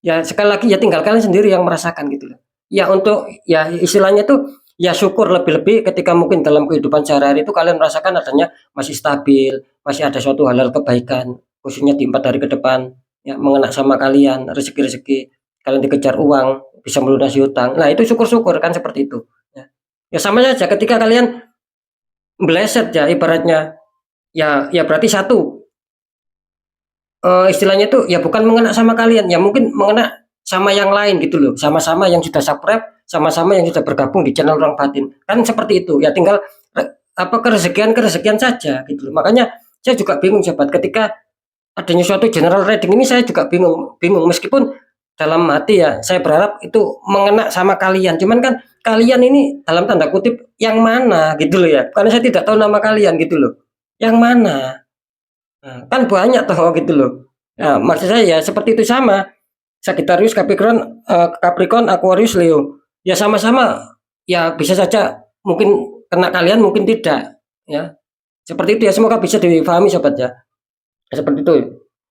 Ya sekali lagi ya tinggal kalian sendiri yang merasakan gitu loh. Ya untuk ya istilahnya tuh ya syukur lebih-lebih ketika mungkin dalam kehidupan sehari-hari itu kalian merasakan adanya masih stabil, masih ada suatu hal-hal kebaikan, khususnya di 4 hari ke depan ya mengena sama kalian, rezeki-rezeki, kalian dikejar uang, bisa melunasi hutang. Nah, itu syukur-syukur kan seperti itu ya. Ya sama saja ketika kalian meleset ya ibaratnya ya berarti satu istilahnya itu ya bukan mengena sama kalian, ya mungkin mengena sama yang lain gitu loh, sama-sama yang sudah subscribe, sama-sama yang sudah bergabung di channel Ruang Batin. Kan seperti itu. Ya tinggal apa kerezekian saja gitu loh. Makanya saya juga bingung sobat ketika adanya suatu general reading ini, saya juga bingung meskipun dalam hati ya saya berharap itu mengena sama kalian. Cuman kan kalian ini dalam tanda kutip yang mana gitu loh ya. Karena saya tidak tahu nama kalian gitu loh. Yang mana? Nah, kan banyak toh gitu loh. Nah, maksud saya ya seperti itu sama. Sagittarius, Capricorn, Aquarius, Leo. Ya sama-sama ya bisa saja mungkin kena kalian, mungkin tidak ya. Seperti itu ya, semoga bisa difahami sobat ya. Seperti itu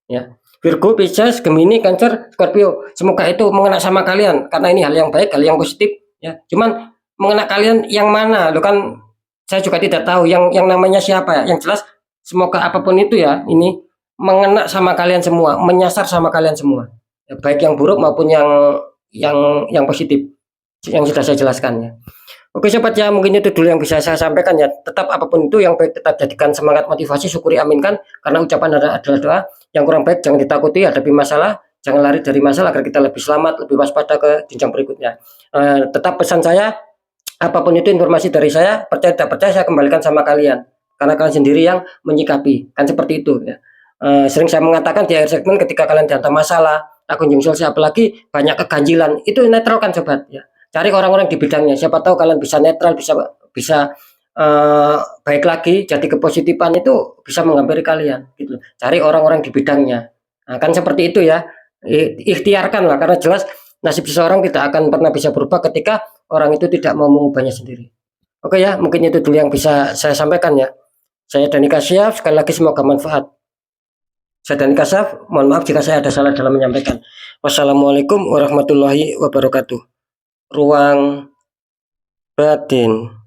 ya. Virgo, Pisces, Gemini, Cancer, Scorpio. Semoga itu mengena sama kalian karena ini hal yang baik, hal yang positif ya. Cuman mengena kalian yang mana? Lo kan saya juga tidak tahu yang namanya siapa ya. Yang jelas semoga apapun itu ya, ini mengena sama kalian semua, menyasar sama kalian semua. Ya, baik yang buruk maupun yang positif yang sudah saya jelaskan ya. Oke sobat ya, mungkin itu dulu yang bisa saya sampaikan ya. Tetap apapun itu yang baik tetap jadikan semangat, motivasi, syukuri, aminkan. Karena ucapan adalah doa. Yang kurang baik jangan ditakuti, hadapi masalah, jangan lari dari masalah agar kita lebih selamat, lebih waspada ke jenjang berikutnya. Tetap pesan saya, apapun itu informasi dari saya, percaya tidak percaya saya kembalikan sama kalian. Karena kalian sendiri yang menyikapi, kan seperti itu ya. Sering saya mengatakan di akhir segmen ketika kalian dihantam masalah, tak kunjung selesai, apalagi banyak keganjilan, itu netralkan sobat ya. Cari orang-orang di bidangnya, siapa tahu kalian bisa netral, bisa baik lagi, jadi kepositifan itu bisa menghampiri kalian gitu. Cari orang-orang di bidangnya. Nah, kan seperti itu ya. Ikhtiarkan lah, karena jelas nasib seseorang tidak akan pernah bisa berubah ketika orang itu tidak mau mengubahnya sendiri. Oke ya, mungkin itu dulu yang bisa saya sampaikan ya. Saya Dani Kasyaf, sekali lagi semoga manfaat. Saya Dani Kasyaf, mohon maaf jika saya ada salah dalam menyampaikan. Wassalamualaikum warahmatullahi wabarakatuh. Ruang Batin.